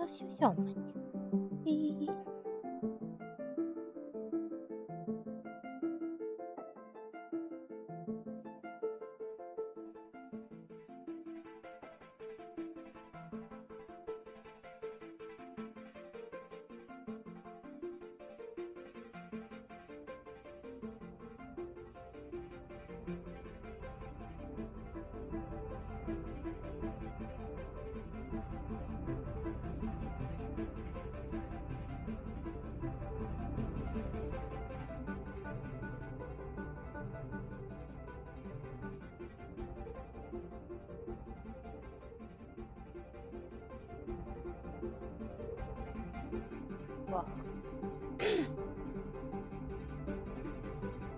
少々お待ちください。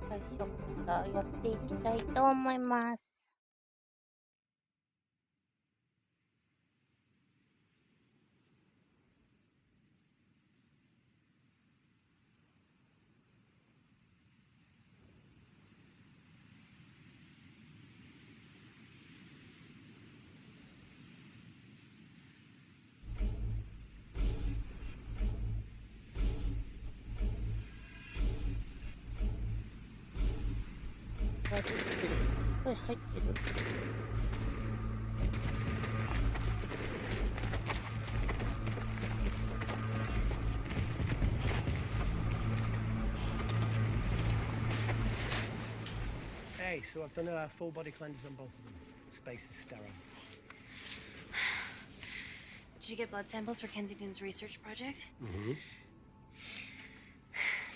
最初からやっていきたいと思います。声入ってるHey, so I've done a full body cleanse on both of them. Space is sterile. Did you get blood samples for Kensington's research project? Mm-hmm.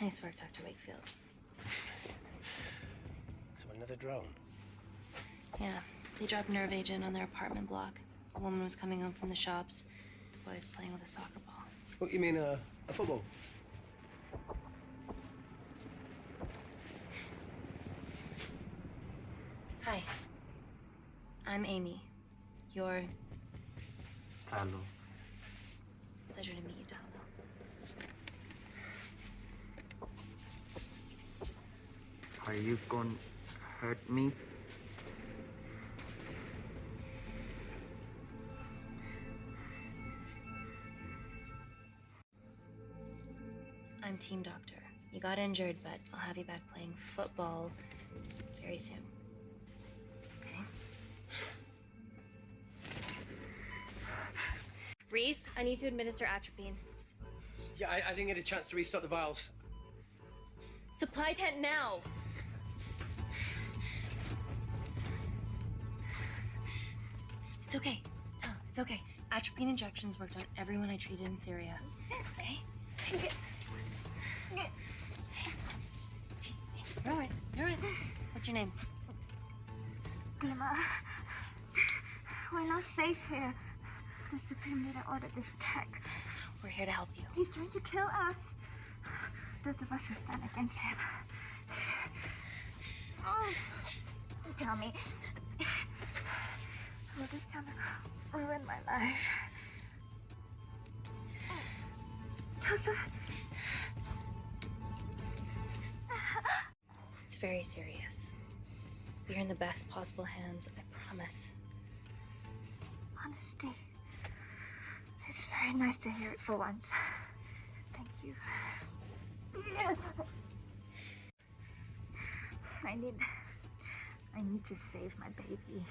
Nice work, Dr. Wakefield. So another drone? Yeah, they dropped nerve agent on their apartment block. A woman was coming home from the shops. The boy was playing with a soccer ball. What, you mean a football? Hi. I'm Amy. You're... Hello. Pleasure to meet you, Talo. Are you gonna hurt me? I'm team doctor. You got injured, but I'll have you back playing football very soon. Okay? Reese, I need to administer atropine. Yeah, I didn't get a chance to restock the vials. Supply tent now! It's okay. Tell him, it's okay. Atropine injections worked on everyone I treated in Syria. Okay? You're alright. You're alright. What's your name? Dima, we're not safe here. The Supreme Leader ordered this attack. We're here to help you. He's trying to kill us. Both of us will stand against him. Tell me, will this chemical ruin my life? It's very serious. You're in the best possible hands, I promise. Honesty. It's very nice to hear it for once. Thank you. I need to save my baby.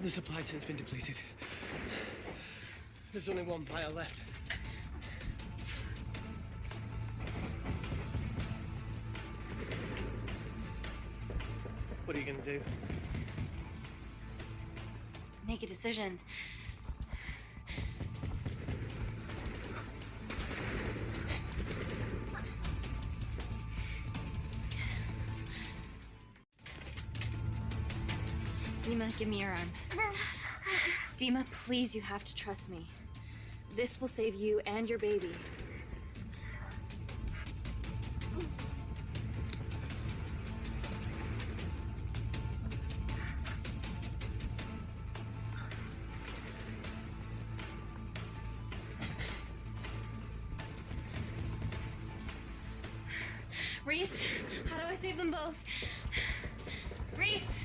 The supply tent's been depleted. There's only one vial left. What are you gonna do? Make a decision. Dima, give me your arm. Dima, please, you have to trust me. This will save you and your baby. Reese, how do I save them both? Reese!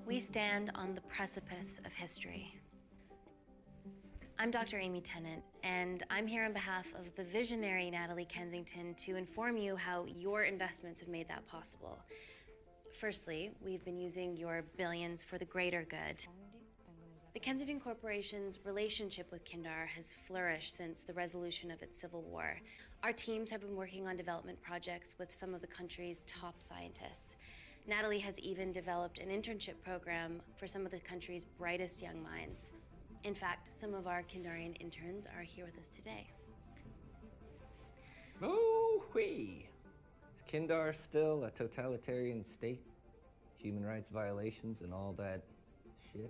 We stand on the precipice of history. I'm Dr. Amy Tennant, and I'm here on behalf of the visionary Natalie Kensington to inform you how your investments have made that possible. Firstly, we've been using your billions for the greater good. The Kensington Corporation's relationship with Kindar has flourished since the resolution of its civil war. Our teams have been working on development projects with some of the country's top scientists. Natalie has even developed an internship program for some of the country's brightest young minds. In fact, some of our Kindarian interns are here with us today. Oh-wee! Is Kindar still a totalitarian state? Human rights violations and all that shit?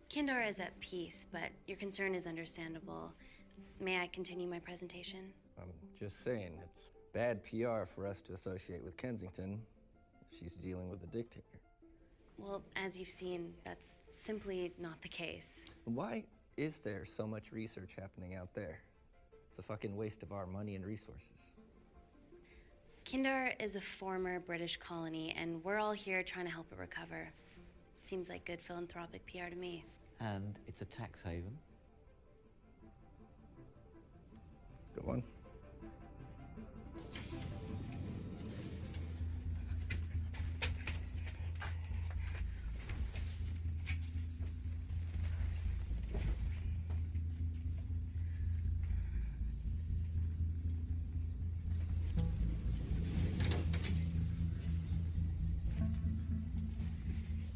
Kindar is at peace, but your concern is understandable. May I continue my presentation? I'm just saying, it's bad PR for us to associate with Kensington if she's dealing with a dictator. Well, as you've seen, that's simply not the case. Why is there so much research happening out there? It's a fucking waste of our money and resources. Kindar is a former British colony, and we're all here trying to help it recover. Seems like good philanthropic PR to me. And it's a tax haven. Go on.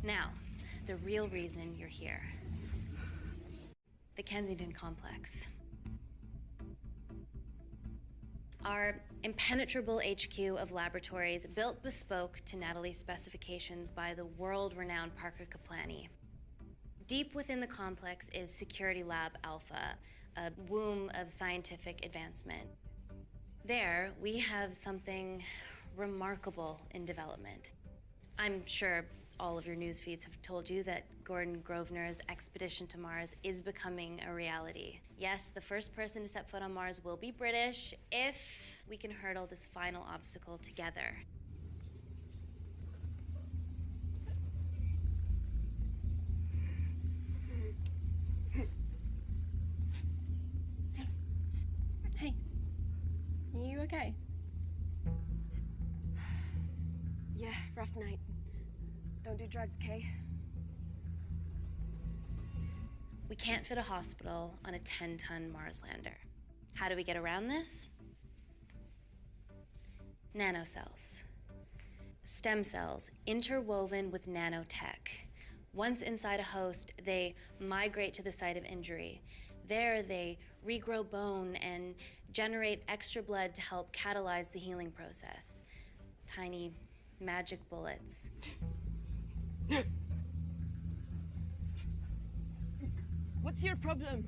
Now, the real reason you're here. The Kensington Complex. Our impenetrable HQ of laboratories built bespoke to Natalie's specifications by the world-renowned Parker Kaplani. Deep within the complex is Security Lab Alpha, a womb of scientific advancement. There, we have something remarkable in development. I'm sure all of your news feeds have told you that Gordon Grosvenor's expedition to Mars is becoming a reality. Yes, the first person to set foot on Mars will be British if we can hurdle this final obstacle together. Hey, are you okay? Yeah, rough night. Don't do drugs, Kay. We can't fit a hospital on a 10-ton Mars lander. How do we get around this? Nanocells. Stem cells interwoven with nanotech. Once inside a host, they migrate to the site of injury. There, they regrow bone and generate extra blood to help catalyze the healing process. Tiny magic bullets. What's your problem?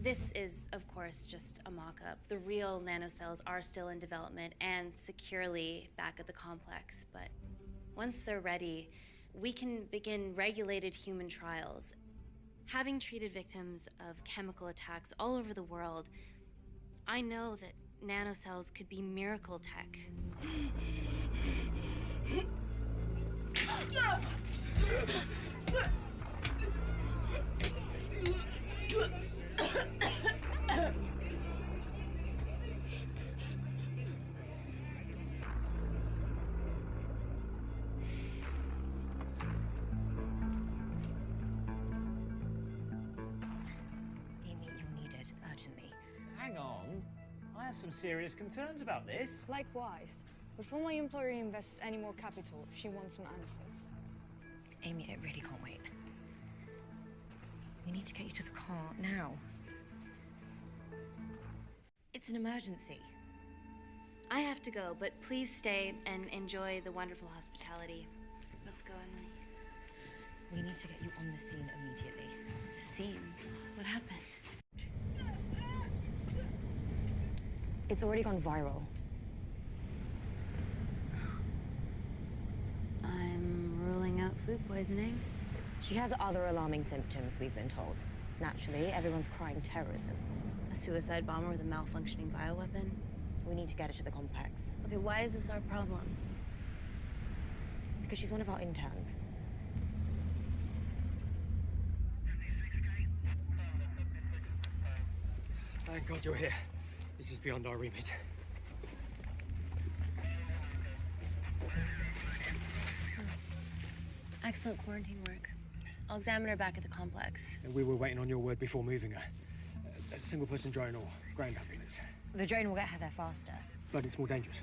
This is, of course, just a mock-up. The real nanocells are still in development and securely back at the complex, but once they're ready, we can begin regulated human trials. Having treated victims of chemical attacks all over the world, I know that nanocells could be miracle tech. Amy, you need it urgently. Hang on. I have some serious concerns about this. Likewise. Before my employer invests any more capital, she wants some answers. Amy, it really can't wait. We need to get you to the car now. It's an emergency. I have to go, but please stay and enjoy the wonderful hospitality. Let's go, Emily. We need to get you on the scene immediately. Scene? What happened? It's already gone viral. I'm ruling out food poisoning. She has other alarming symptoms, we've been told. Naturally, everyone's crying terrorism. A suicide bomber with a malfunctioning bioweapon? We need to get her to the complex. Okay, why is this our problem? Because she's one of our interns. Thank God you're here. This is beyond our remit. Excellent quarantine work. I'll examine her back at the complex. And we were waiting on your word before moving her. A single-person drone or ground ambulance. The drone will get her there faster. But it's more dangerous.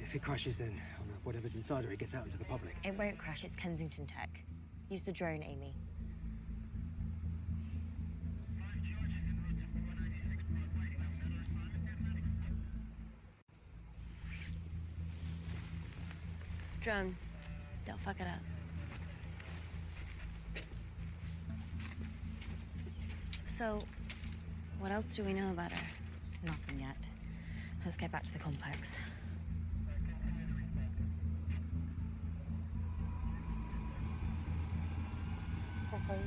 If it crashes, then whatever's inside her, it gets out into the public. It won't crash, it's Kensington tech. Use the drone, Amy. Drone, don't fuck it up. So, what else do we know about her? Nothing yet. Let's get back to the complex. Okay.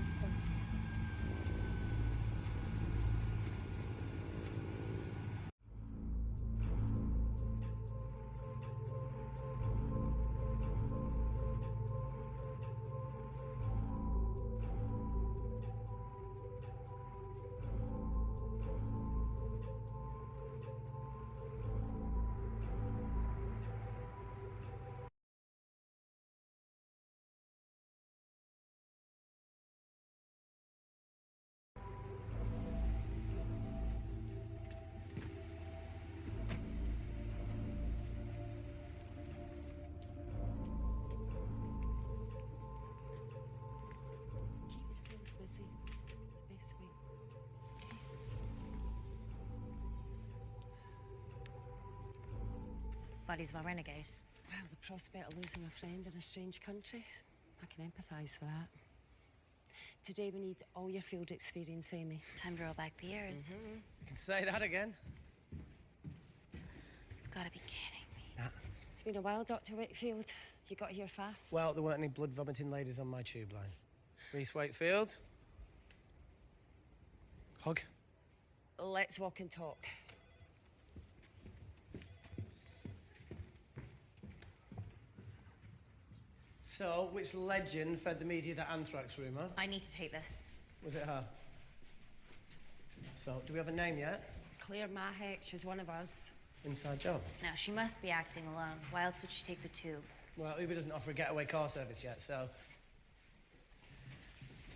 Busy. It's a big swing. Buddy's my renegade. Well, the prospect of losing a friend in a strange country, I can empathise with that. Today we need all your field experience, Amy. Time to roll back the years. You can say that again. You've got to be kidding me. Nah. It's been a while, Dr. Wakefield. You got here fast. Well, there weren't any blood-vomiting ladies on my tube line. Reese Wakefield. Hug. Let's walk and talk. So, which legend fed the media that anthrax rumour? I need to take this. Was it her? So, do we have a name yet? Claire Mahek, she's one of us. Inside job. Now, she must be acting alone. Why else would she take the tube? Well, Uber doesn't offer a getaway car service yet, so...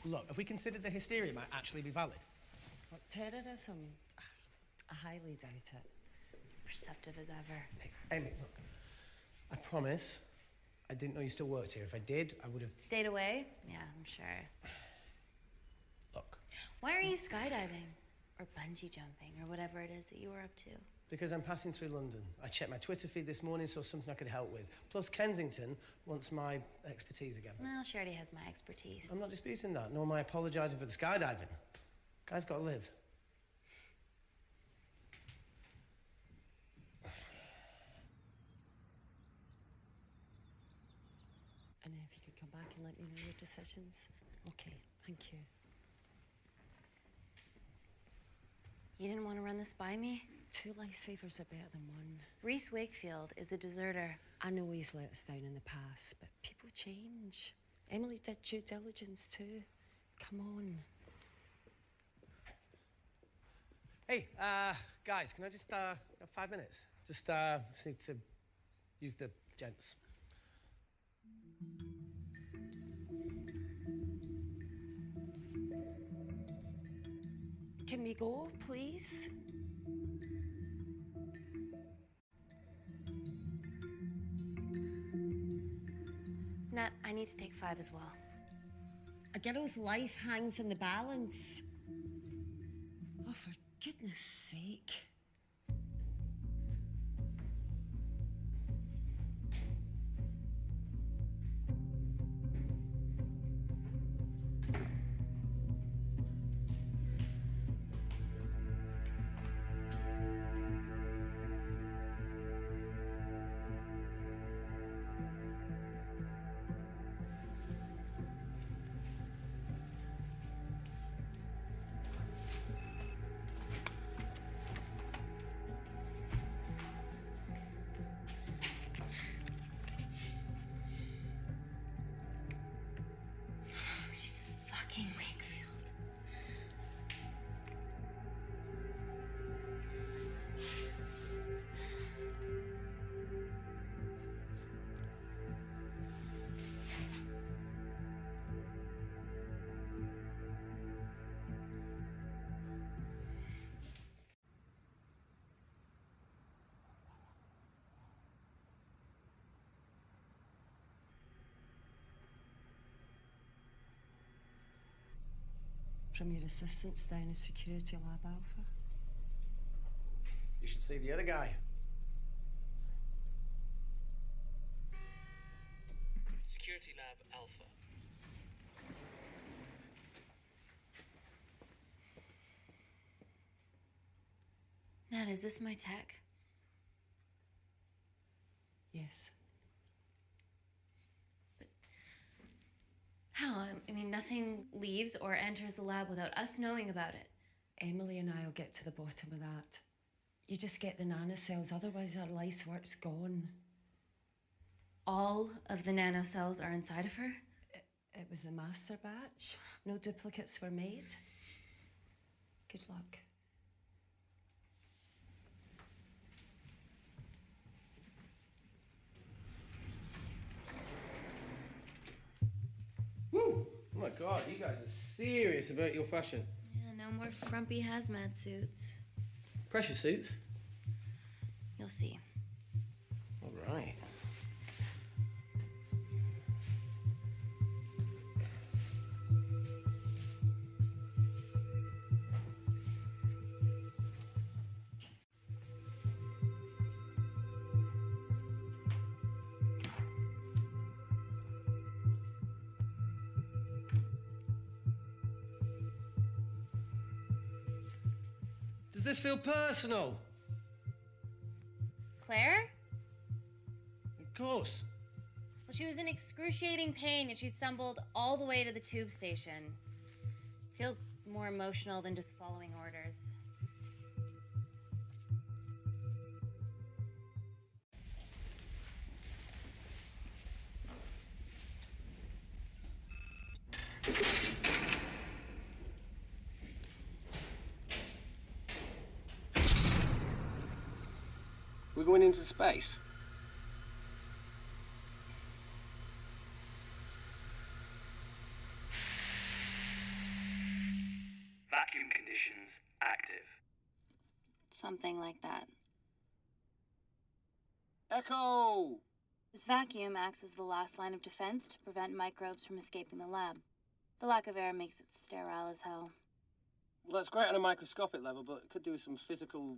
Look, have we considered the hysteria might actually be valid? What, terrorism? I highly doubt it. Perceptive as ever. Hey, Amy, look. I promise I didn't know you still worked here. If I did, I would have... Stayed away? Yeah, I'm sure. Look. Why are you skydiving? Or bungee jumping, or whatever it is that you were up to? Because I'm passing through London. I checked my Twitter feed this morning, saw something I could help with. Plus, Kensington wants my expertise again. Well, she already has my expertise. I'm not disputing that, nor am I apologising for the skydiving. Guy's got to live. And if you could come back and let me know your decisions. Okay, thank you. You didn't want to run this by me? 2 lifesavers are better than 1. Reese Wakefield is a deserter. I know he's let us down in the past, but people change. Emily did due diligence too. Come on. Hey, guys, can I just, have 5 minutes? Just need to use the gents. Can we go, please? Nat, I need need to take 5 as well. A girl's life hangs in the balance. Oh, for goodness sake. Fucking Wakefield. From your assistants down in Security Lab Alpha. You should see the other guy. Security Lab Alpha. Nat, is this my tech? Yes. How? I mean, nothing leaves or enters the lab without us knowing about it. Emily and I will get to the bottom of that. You just get the nanocells, otherwise our life's work's gone. All of the nanocells are inside of her? It was the master batch. No duplicates were made. Good luck. Woo! Oh my god, you guys are serious about your fashion. Yeah, no more frumpy hazmat suits. Pressure suits? You'll see. All right. Does this feel personal? Claire? Of course. Well, she was in excruciating pain and she stumbled all the way to the tube station. Feels more emotional than just following orders. We're going into space. Vacuum conditions active. Something like that. Echo! This vacuum acts as the last line of defense to prevent microbes from escaping the lab. The lack of air makes it sterile as hell. Well, that's great on a microscopic level, but it could do with some physical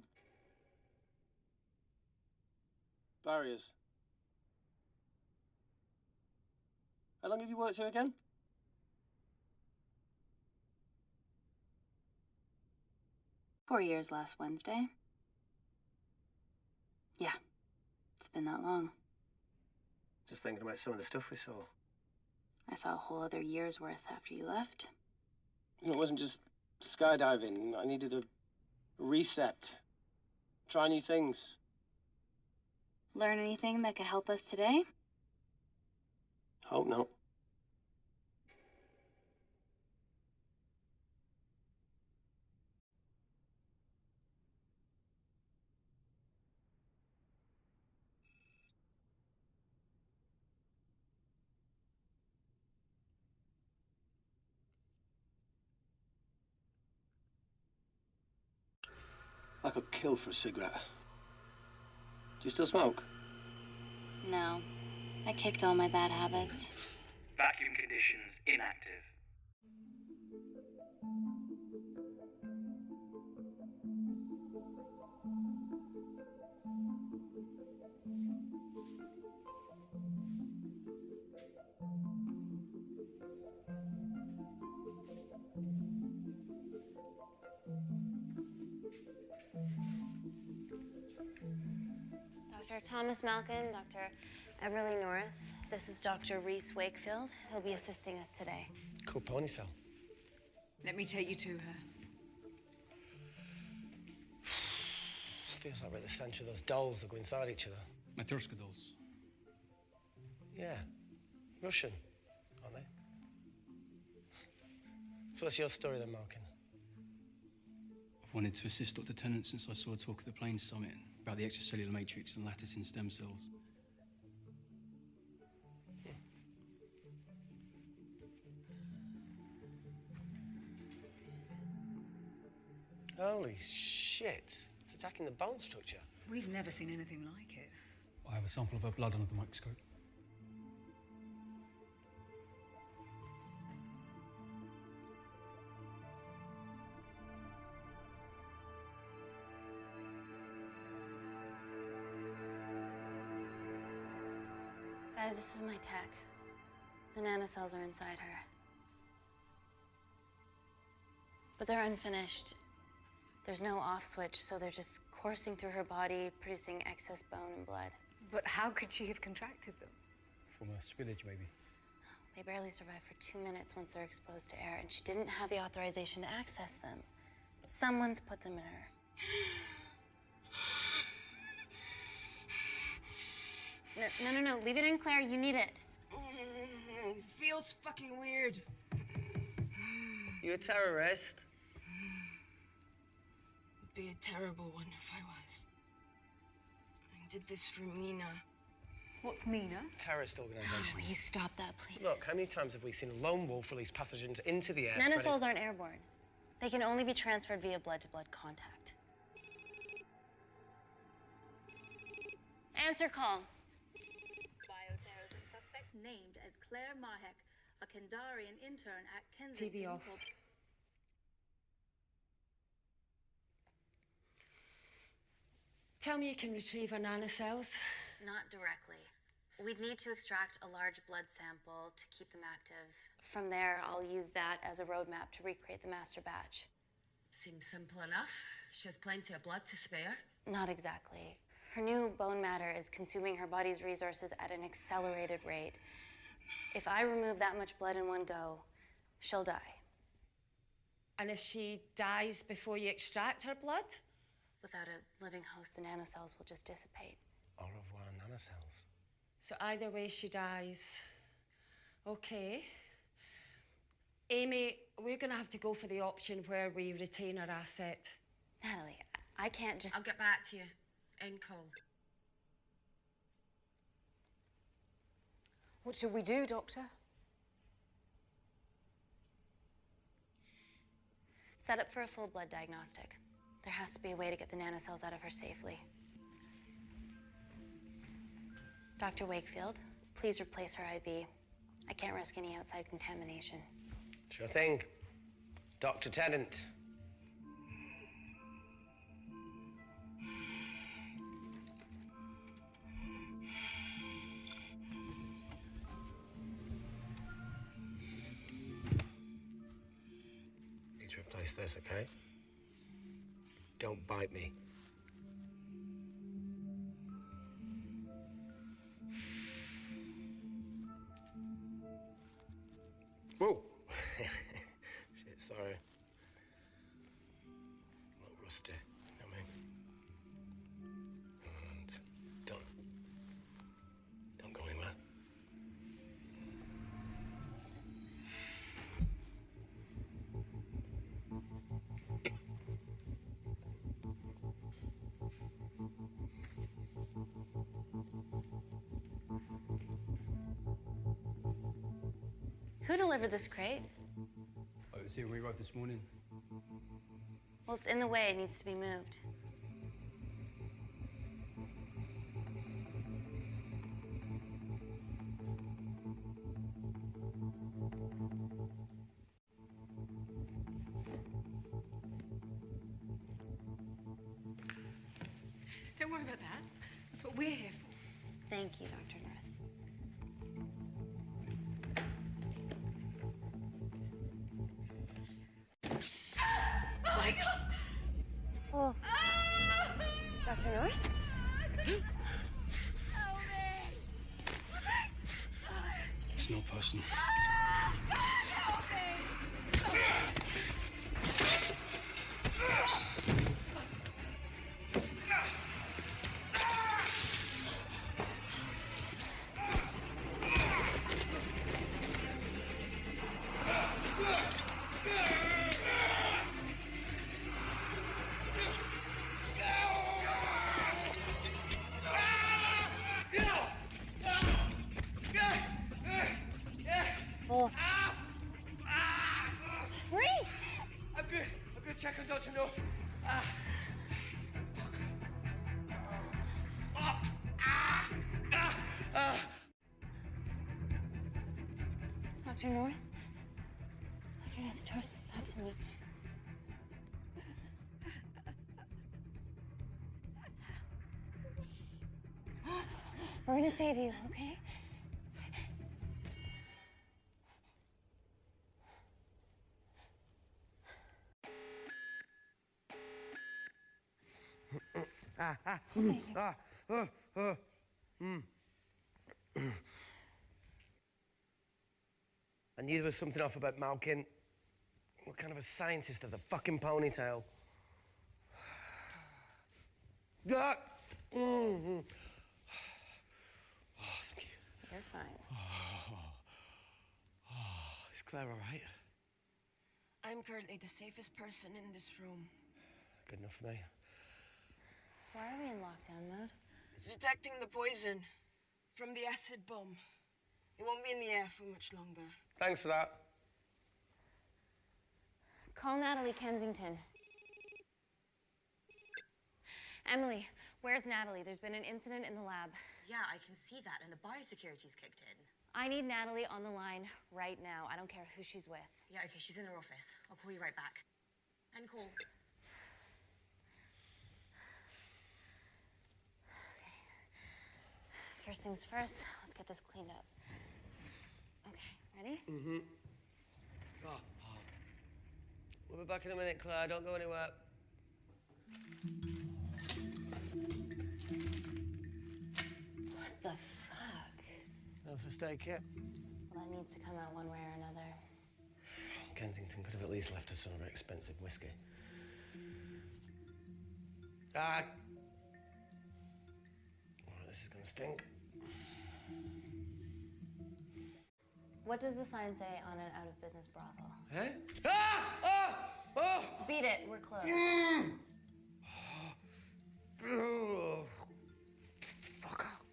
barriers. How long have you worked here again? "4 years last Wednesday. Yeah, it's been that long. Just thinking about some of the stuff we saw. I saw a whole other year's worth after you left. It wasn't just skydiving. I needed a reset. Try new things. Learn anything that could help us today? Hope not. I got killed for a cigarette. Do you still smoke? No, I kicked all my bad habits. Vacuum conditions inactive. Dr. Thomas Malkin, Dr. Everly North. This is Dr. Reese Wakefield. He'll be assisting us today. Cool ponytail. Let me take you to her. Feels like we're at the centre of those dolls that go inside each other. Matryoshka dolls. Yeah. Russian, aren't they? So what's your story then, Malkin? I've wanted to assist Dr. Tennant since I saw a talk at the Plains Summit about the extracellular matrix and lattice in stem cells. Holy shit. It's attacking the bone structure. We've never seen anything like it. I have a sample of her blood under the microscope. Guys, this is my tech. The nanocells are inside her. But they're unfinished. There's no off switch, so they're just coursing through her body, producing excess bone and blood. But how could she have contracted them? From a spillage, maybe. They barely survive for 2 minutes once they're exposed to air, and she didn't have the authorization to access them. Someone's put them in her. No. Leave it in, Claire. You need it. Feels fucking weird. You a terrorist? It'd be a terrible one if I was. I did this for Mina. What's Mina? Terrorist organisation. Will you stop that, please? Look, how many times have we seen a lone wolf release pathogens into the air? Nanocells aren't airborne. They can only be transferred via blood-to-blood contact. Answer call. Bioterrorism suspect named as Claire Mahek, a Kandarian intern at Kensington. TV off. Tell me you can retrieve her nanocells. Not directly. We'd need to extract a large blood sample to keep them active. From there, I'll use that as a roadmap to recreate the master batch. Seems simple enough. She has plenty of blood to spare. Not exactly. Her new bone matter is consuming her body's resources at an accelerated rate. If I remove that much blood in one go, she'll die. And if she dies before you extract her blood? Without a living host, the nanocells will just dissipate. Au revoir, nanocells. So either way she dies. Okay. Amy, we're gonna have to go for the option where we retain our asset. Natalie, I can't just... I'll get back to you. End call. What should we do, Doctor? Set up for a full blood diagnostic. There has to be a way to get the nanocells out of her safely. Dr. Wakefield, please replace her IV. I can't risk any outside contamination. Sure thing. Dr. Tennant. Need to replace this, okay? Don't bite me. Whoa! Shit, sorry. A little rusty, I mean. And don't go anywhere. Who delivered this crate? Oh, it was here when we arrived this morning. Well, it's in the way. It needs to be moved. Don't worry about that. That's what we're here for. Thank you, Dr. North. Oh my God! Oh. Dr. North? It's not personal. Oh. Reese! I'm good. Check on Dr. North. Dr. North? Dr. North, talk to me. We're gonna save you, okay? I knew there was something off about Malkin. What kind of a scientist has a fucking ponytail? Ah! Oh, thank you. You're fine. Is Claire all right? I'm currently the safest person in this room. Good enough for me. Why are we in lockdown mode? It's detecting the poison from the acid bomb. It won't be in the air for much longer. Thanks for that. Call Natalie Kensington. Emily, where's Natalie? There's been an incident in the lab. Yeah, I can see that, and the biosecurity's kicked in. I need Natalie on the line right now. I don't care who she's with. Yeah, okay, she's in her office. I'll call you right back. End call. Okay. First things first, let's get this cleaned up. Okay, ready? Mm-hmm. We'll be back in a minute, Claire. Don't go anywhere. What the fuck? No first aid kit. Well, that needs to come out one way or another. Kensington could have at least left us some of her expensive whiskey. Ah! Oh, this is gonna stink. What does the sign say on an out-of-business brothel? Eh? Ah! Ah! Oh! Beat it, we're closed. Oh. Fuck off.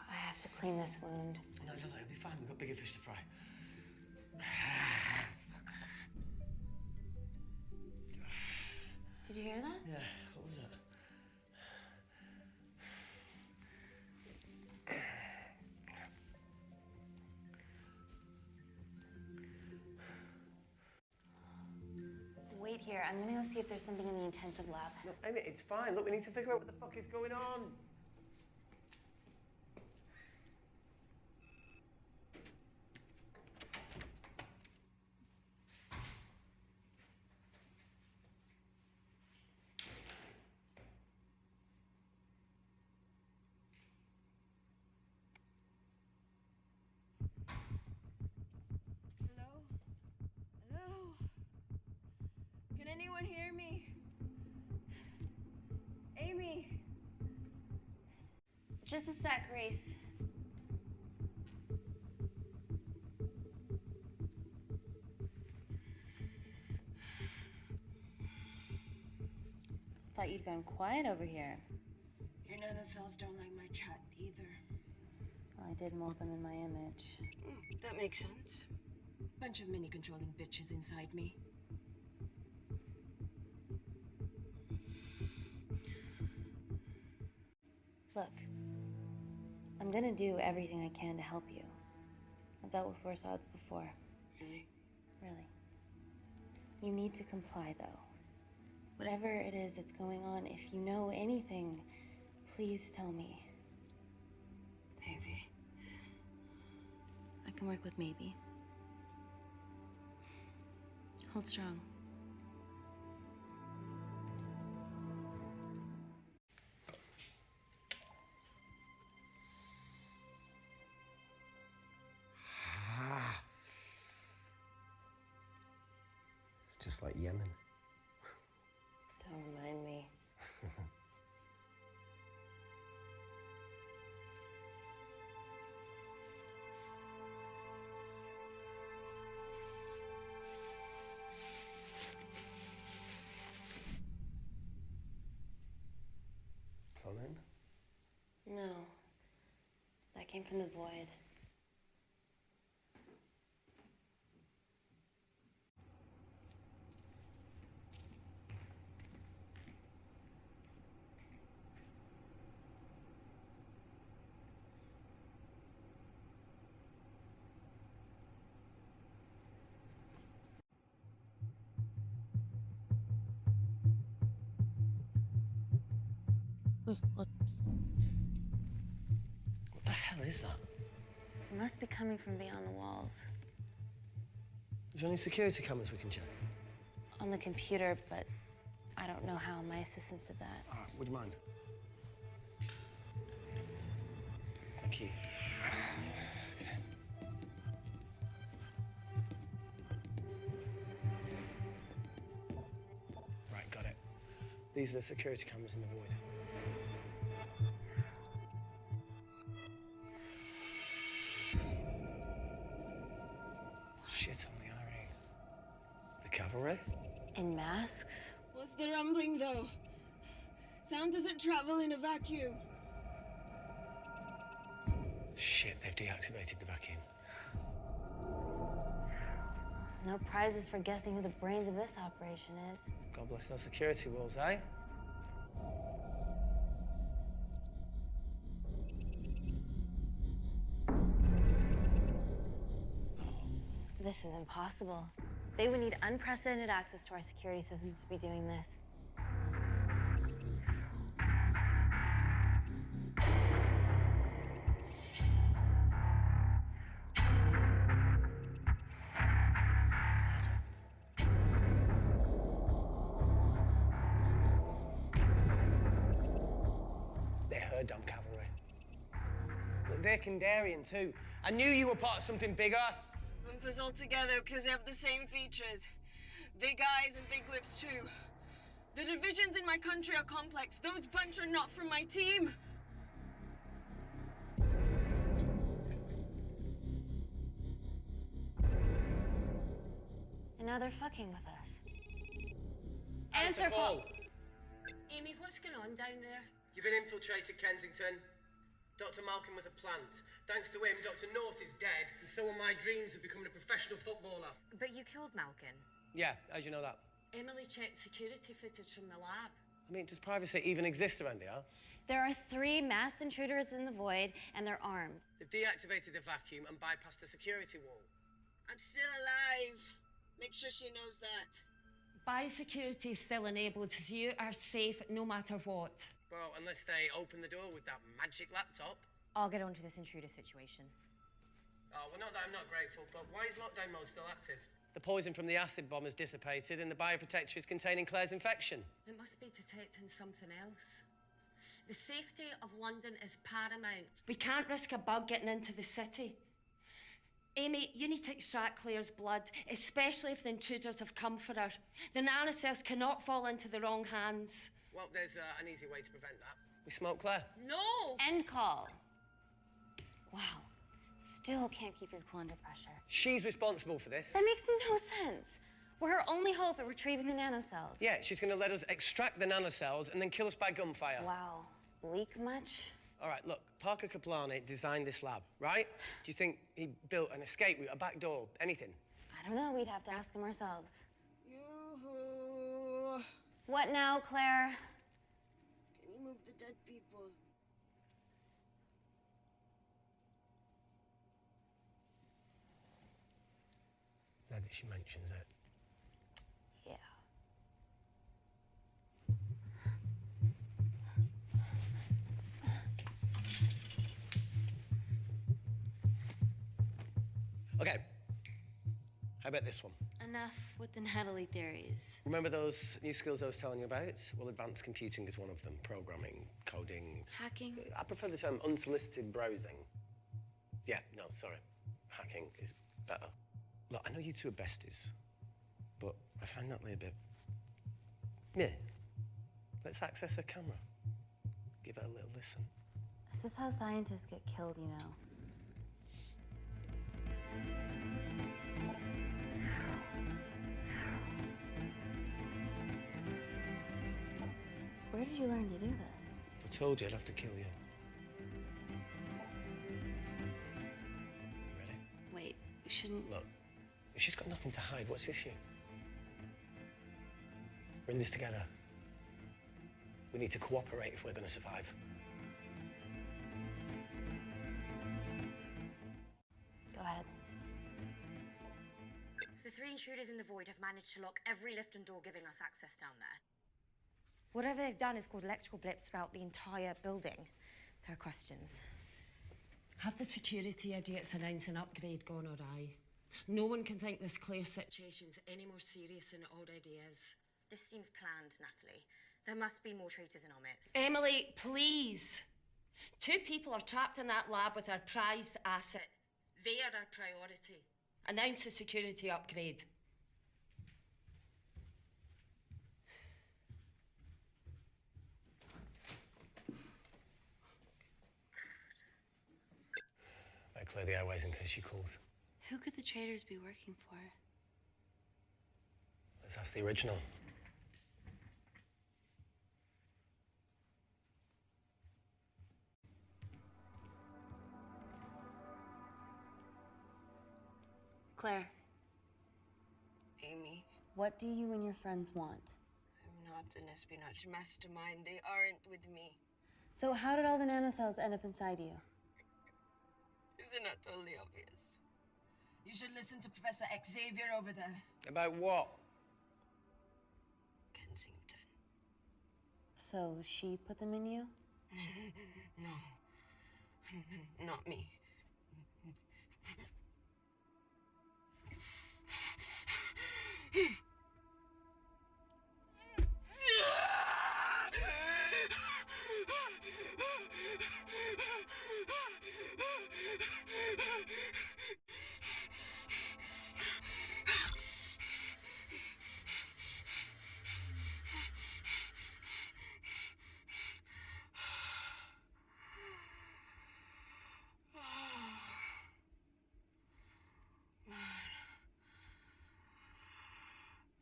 I have to clean this wound. No, it'll be fine. We've got bigger fish to fry. Did you hear that? Yeah, what was that? Wait here. I'm gonna go see if there's something in the intensive lab. No, Amy, it's fine. Look, we need to figure out what the fuck is going on. Hello? Hello? Can anyone hear me? Amy? Just a sec, Grace. Thought you'd gone quiet over here. Your nanocells don't like my chat either. Well, I did mold them in my image. That makes sense. Bunch of mini-controlling bitches inside me. Look, I'm gonna do everything I can to help you. I've dealt with worse odds before. Really? Really. You need to comply, though. Whatever it is that's going on, if you know anything, please tell me. Maybe. I can work with maybe. Hold strong. It's just like Yemen. Don't remind me. Something? No. That came from the void. What the hell is that? It must be coming from beyond the walls. Is there any security cameras we can check? On the computer, but I don't know how. My assistants did that. All right, would you mind? Thank you. Right, got it. These are the security cameras in the void. Shit on the RE. The cavalry? In masks? What's the rumbling, though? Sound doesn't travel in a vacuum. Shit, they've deactivated the vacuum. No prizes for guessing who the brains of this operation is. God bless those security walls, eh? This is impossible. They would need unprecedented access to our security systems to be doing this. They're her damn cavalry. Look, they're Kandarian too. I knew you were part of something bigger. Lump us all together because they have the same features. Big eyes and big lips, too. The divisions in my country are complex. Those bunch are not from my team. And now they're fucking with us. Answer call. Amy, what's going on down there? You've been infiltrated, Kensington. Dr. Malcolm was a plant. Thanks to him, Dr. North is dead, and so are my dreams of becoming a professional footballer. But you killed Malkin. Yeah, how'd you know that? Emily checked security footage from the lab. I mean, does privacy even exist around here? There are 3 masked intruders in the void, and they're armed. They've deactivated the vacuum and bypassed the security wall. I'm still alive. Make sure she knows that. Biosecurity is still enabled, so you are safe no matter what. Well, unless they open the door with that magic laptop. I'll get onto this intruder situation. Oh, well, not that I'm not grateful, but why is lockdown mode still active? The poison from the acid bomb has dissipated and the bioprotector is containing Claire's infection. It must be detecting something else. The safety of London is paramount. We can't risk a bug getting into the city. Amy, you need to extract Claire's blood, especially if the intruders have come for her. The nanocells cannot fall into the wrong hands. Well, there's an easy way to prevent that. We smoke Claire. No! End call. Wow. Still can't keep your cool under pressure. She's responsible for this. That makes no sense. We're her only hope at retrieving the nanocells. Yeah, she's going to let us extract the nanocells and then kill us by gunfire. Wow. Bleak much? All right, look, Parker Kaplani designed this lab, right? Do you think he built an escape route, a back door, anything? I don't know. We'd have to ask him ourselves. Yoo-hoo. What now, Claire? Can you move the dead people? glad that she mentions it. Yeah. Okay. How about this one? Enough with the Natalie theories. Remember those new skills I was telling you about? Well, advanced computing is one of them. Programming, coding. Hacking? I prefer the term unsolicited browsing. Yeah, no, sorry. Hacking is better. Look, I know you two are besties, but I find Natalie a bit... meh. Let's access her camera. Give her a little listen. This is how scientists get killed, you know. Where did you learn to do this? If I told you, I'd have to kill you. Ready? Wait, you shouldn't... Look, she's got nothing to hide. What's the issue? We're in this together. We need to cooperate if we're going to survive. Go ahead. The 3 intruders in the void have managed to lock every lift and door giving us access down there. Whatever they've done has caused electrical blips throughout the entire building. There are questions. Have the security idiots announce an upgrade gone awry? No one can think this Claire situation's any more serious than it already is. This seems planned, Natalie. There must be more traitors in our midst. Emily, please. 2 people are trapped in that lab with our prized asset. They are our priority. Announce the security upgrade. Better clear the airways in case she calls. Who could the traitors be working for? Let's ask the original. Claire. Amy. What do you and your friends want? I'm not an espionage mastermind. They aren't with me. So how did all the nanocells end up inside you? Isn't that totally obvious? You should listen to Professor Xavier over there. About what? Kensington. So she put them in you? No. Not me.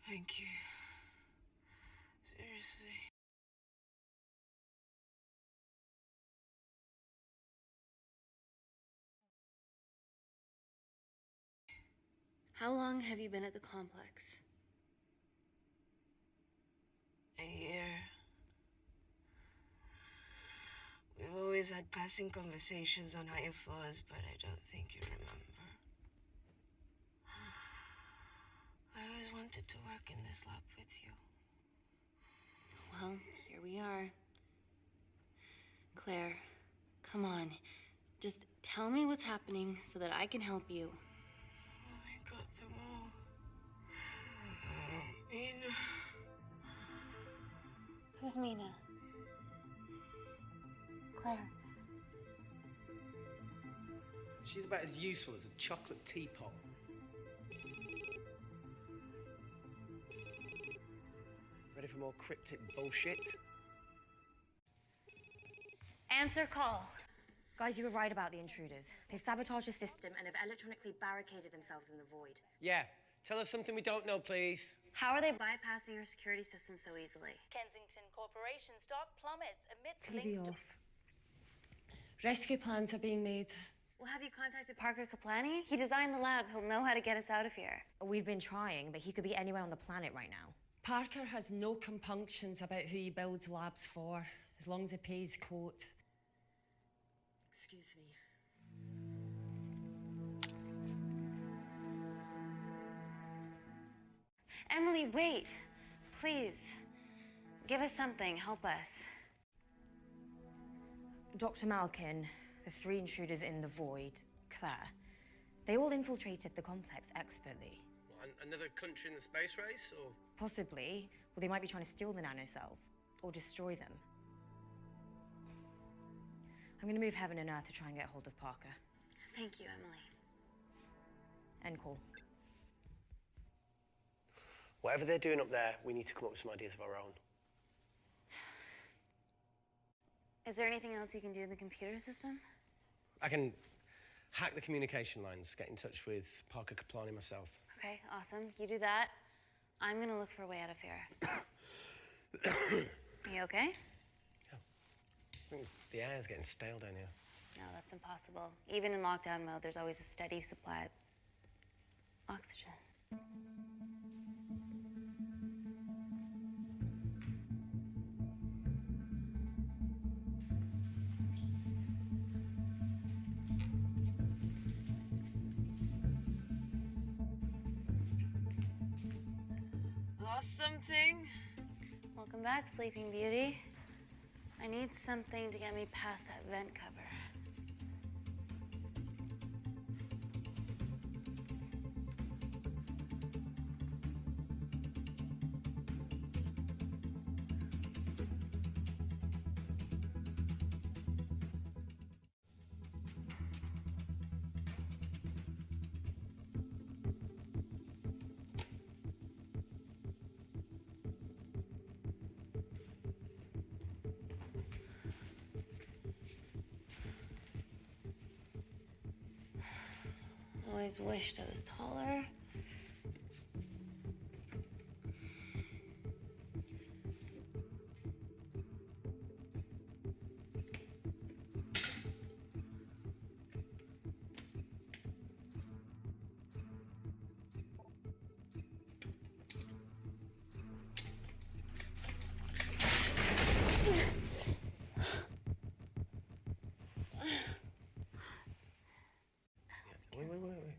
Thank you. Seriously. How long have you been at the complex? A year. We've always had passing conversations on higher floors, but I don't think you remember. I always wanted to work in this lab with you. Well, here we are. Claire, come on. Just tell me what's happening so that I can help you. I got them all. Mina. Who's Mina? Claire. She's about as useful as a chocolate teapot. Ready for more cryptic bullshit? Answer call. Guys, you were right about the intruders. They've sabotaged the system And have electronically barricaded themselves in the void. Yeah. Tell us something we don't know, please. How are they bypassing your security system so easily? Kensington Corporation's stock plummets amidst TV links to... off. Rescue plans are being made. Well, have you contacted Parker Kaplani? He designed the lab. He'll know how to get us out of here. We've been trying, but he could be anywhere on the planet right now. Parker has no compunctions about who he builds labs for, as long as he pays quote. Excuse me. wait. Please. Give us something. Help us. Dr. Malkin, the 3 intruders in the void, Claire, they all infiltrated the complex expertly. What, another country in the space race, or? Possibly, or they might be trying to steal the nanocells, or destroy them. I'm gonna move heaven and earth to try and get hold of Parker. Thank you, Emily. End call. Whatever they're doing up there, we need to come up with some ideas of our own. Is there anything else you can do in the computer system? I can hack the communication lines, get in touch with Parker Kaplani myself. Okay, awesome. You do that. I'm gonna look for a way out of here. Are you okay? I think the air's getting stale down here. No, that's impossible. Even in lockdown mode, there's always a steady supply of oxygen. Lost something? Welcome back, Sleeping Beauty. I need something to get me past that vent cover. Always wished I was taller. Wait.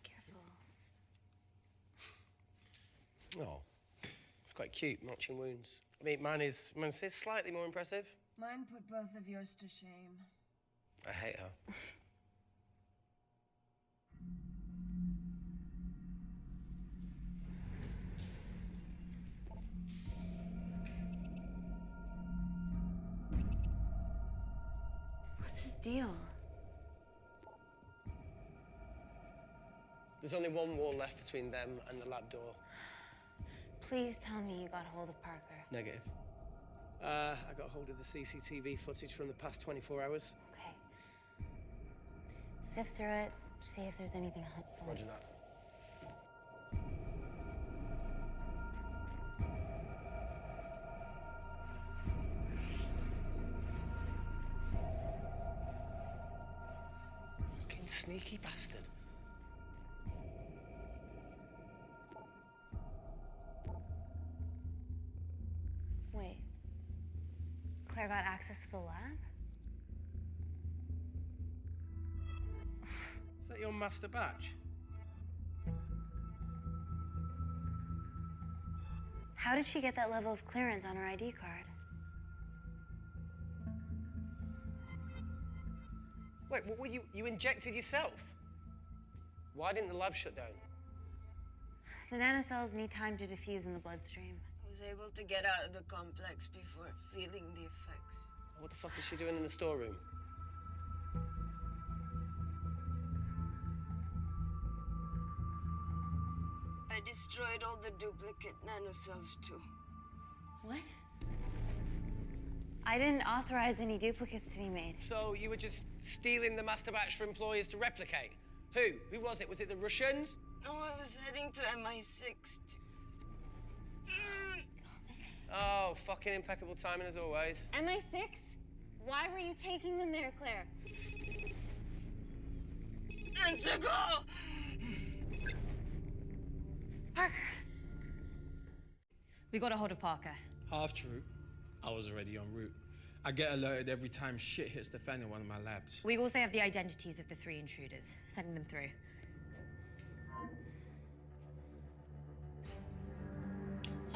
Careful. Oh, it's quite cute, matching wounds. I mean, mine is slightly more impressive. Mine put both of yours to shame. I hate her. What's his deal? There's only one wall left between them and the lab door. Please tell me you got hold of Parker. Negative. I got hold of the CCTV footage from the past 24 hours. Okay. Sift through it, see if there's anything helpful. Roger that. Fucking sneaky bastard. Wait. Claire got access to the lab? Is that your master batch? How did she get that level of clearance on her ID card? Wait, what were you injected yourself? Why didn't the lab shut down? The nanocells need time to diffuse in the bloodstream. I was able to get out of the complex before feeling the effects. What the fuck is she doing in the storeroom? I destroyed all the duplicate nanocells too. What? I didn't authorize any duplicates to be made. So you were just stealing the master batch for employers to replicate? Who? Who was it? Was it the Russians? No, I was heading to MI6 Oh, fucking impeccable timing as always. MI6? Why were you taking them there, Claire? Let's go! Parker! We got a hold of Parker. Half true. I was already en route. I get alerted every time shit hits the fan in one of my labs. We also have the identities of the 3 intruders. Sending them through.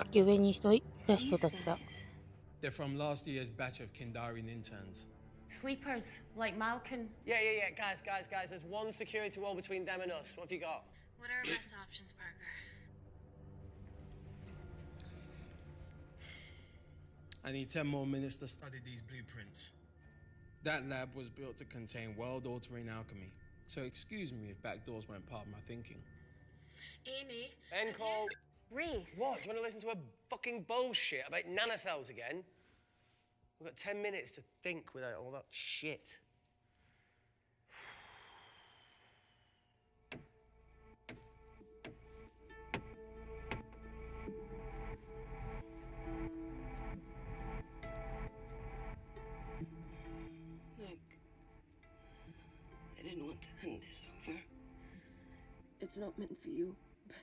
っき上にしといた人たちだ。 They're from last year's batch of Kindarian interns. Sleepers, like Malkin. Yeah. Guys. There's one security wall between them and us. What have you got? What are our best options, Parker? I need 10 more minutes to study these blueprints. That lab was built to contain world-altering alchemy. So excuse me if backdoors weren't part of my thinking. Amy. End call. Reese. What? Do you want to listen to a fucking bullshit about nanocells again? We've got 10 minutes to think without all that shit. Look, I didn't want to hand this over. It's not meant for you, but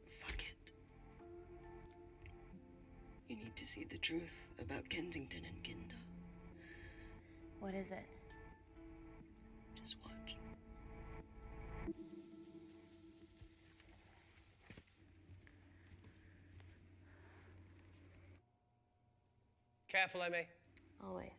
fuck it. You need to see the truth about Kensington and Kinder. What is it? Just watch. Careful, Amy. Always.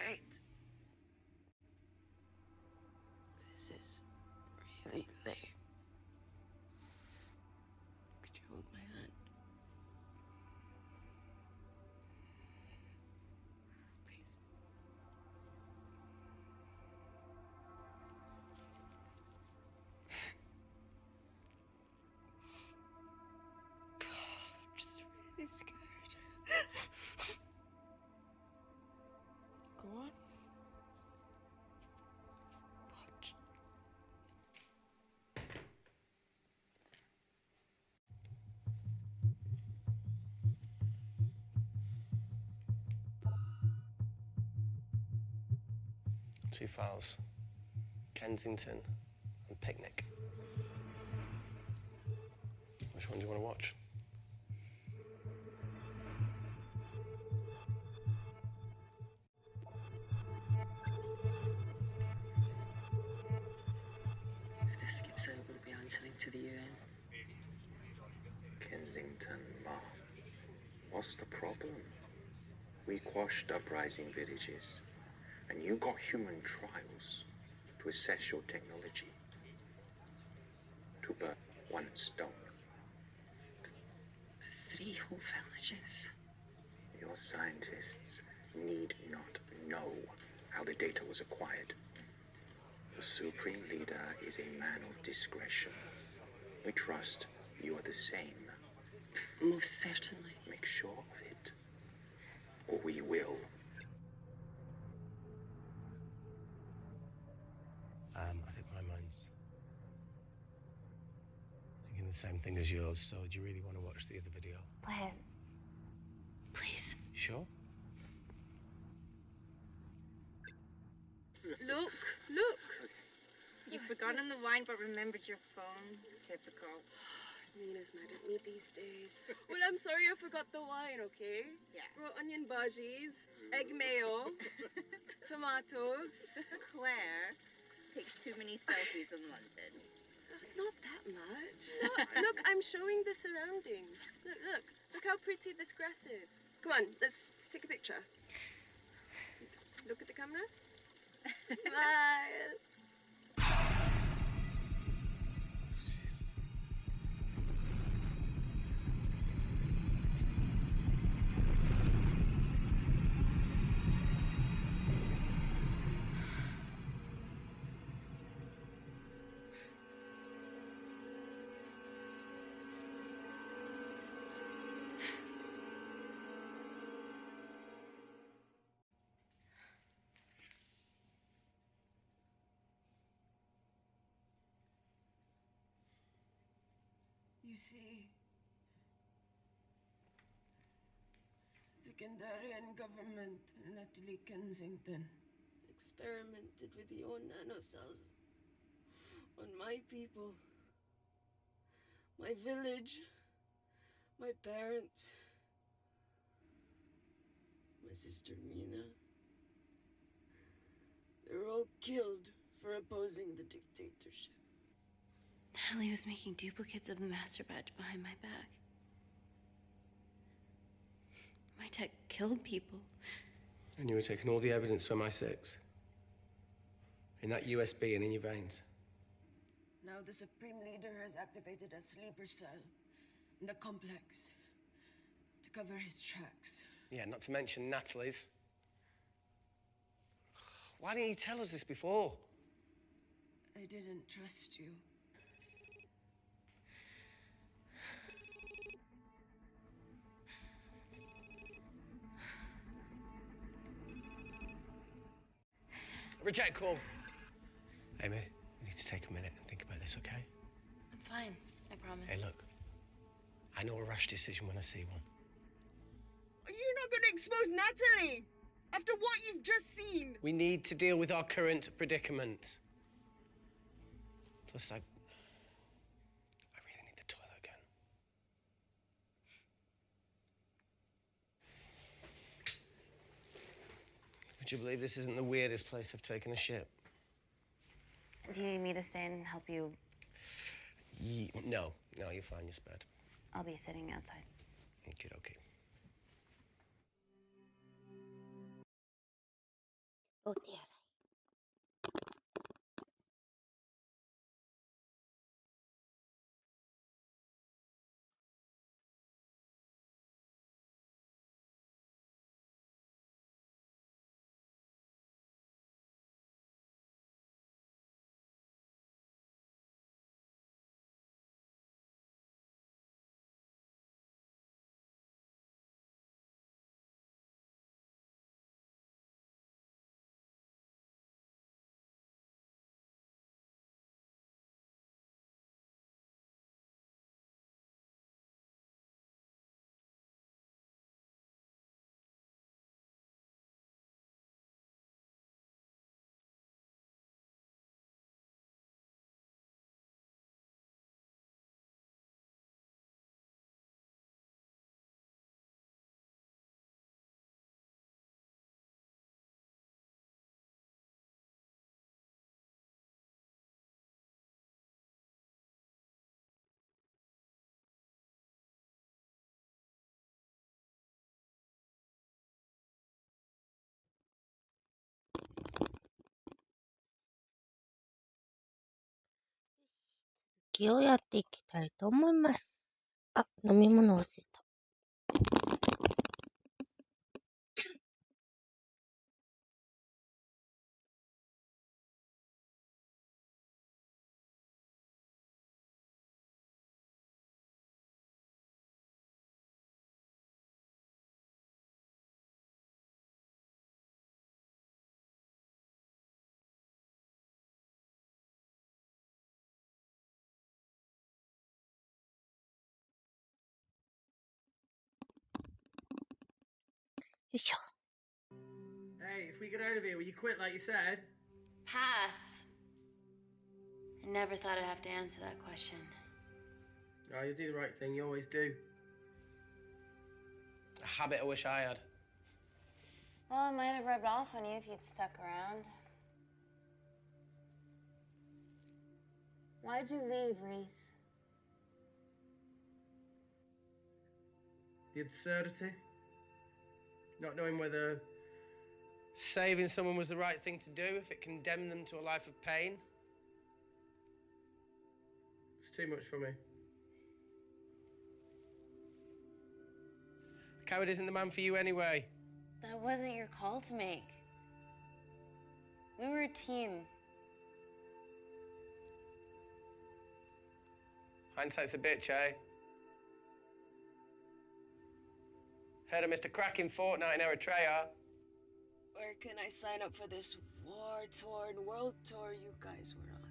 Wait. This is really lame. Could you hold my hand? Please. I'm just really scared. Go on. Watch. Two files. Kensington and Picnic. Which one do you want to watch? If this gets out, we'll be answering to the UN. Kensington, Ma. What's the problem? We quashed uprising villages, and you got human trials to assess your technology. To burn one stone. 3 whole villages. Your scientists need not know how the data was acquired. The Supreme Leader is a man of discretion. We trust you are the same. Most certainly. Make sure of it, or we will. I think my mind's thinking the same thing as yours, so do you really want to watch the other video? Play it. Please. You sure? Look! You've forgotten the wine but remembered your phone. Typical. Nina's mad at me these days. Well, I'm sorry I forgot the wine, okay? Yeah. Raw onion bhajis, egg mayo, tomatoes. Claire takes too many selfies in London. Not that much. Look, I'm showing the surroundings. Look how pretty this grass is. Come on, let's take a picture. Look at the camera. Smile. You see, the Kindarian government, Natalie Kensington, experimented with your nanocells on my people. my village, my parents, my sister Mina. They were all killed for opposing the dictatorship. Natalie was making duplicates of the master badge behind my back. My tech killed people. And you were taking all the evidence from MI6? In that USB and in your veins? Now the Supreme Leader has activated a sleeper cell in the complex to cover his tracks. Yeah, not to mention Natalie's. Why didn't you tell us this before? I didn't trust you. Reject call. Amy, we need to take a minute and think about this, okay? I'm fine, I promise. Hey, look. I know a rash decision when I see one. You're not gonna expose Natalie! After what you've just seen! We need to deal with our current predicament. Plus, I really need the toilet again. Would you believe this isn't the weirdest place I've taken a shit? Do you need me to stay and help you? No, you're fine, you're spared. I'll be sitting outside. Okay, okay.お手洗い。続きをやっていきたいと思います。あ、飲み物忘れた。よいしょ。Hey, if we get out of here, will you quit like you said? Pass. I never thought I'd have to answer that question. Oh, you do the right thing, you always do. A habit I wish I had. Well, it might have rubbed off on you if you'd stuck around. Why'd you leave, Reese? The absurdity. Not knowing whether Saving someone was the right thing to do if it condemned them to a life of pain. it's too much for me. A coward isn't the man for you anyway. That wasn't your call to make. We were a team. Hindsight's a bitch, eh? Heard of Mr. Cracking Fortnite in Eritrea. Where can I sign up for this war-torn world tour you guys were on?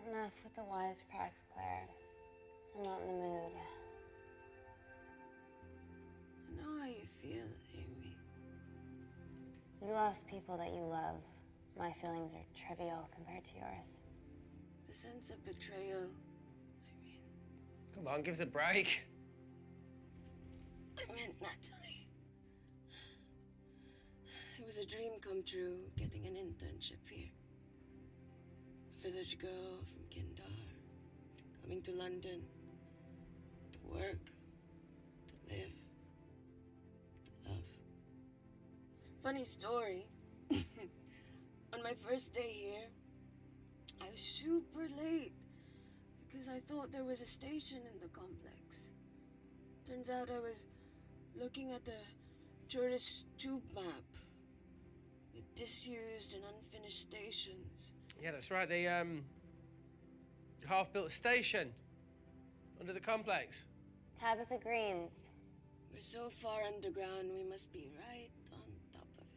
Enough with the wisecracks, Claire. I'm not in the mood. I know how you feel, Amy. You lost people that you love. My feelings are trivial compared to yours. The sense of betrayal. Come on, give us a break. I meant Natalie. It was a dream come true, getting an internship here. A village girl from Kindar, coming to London, to work, to live, to love. Funny story. On my first day here, I was super late because I thought there was a station in the complex. Turns out I was looking at the tourist tube map with disused and unfinished stations. Yeah, that's right. They half-built station under the complex. Tabitha Green's. We're so far underground, we must be right on top of it.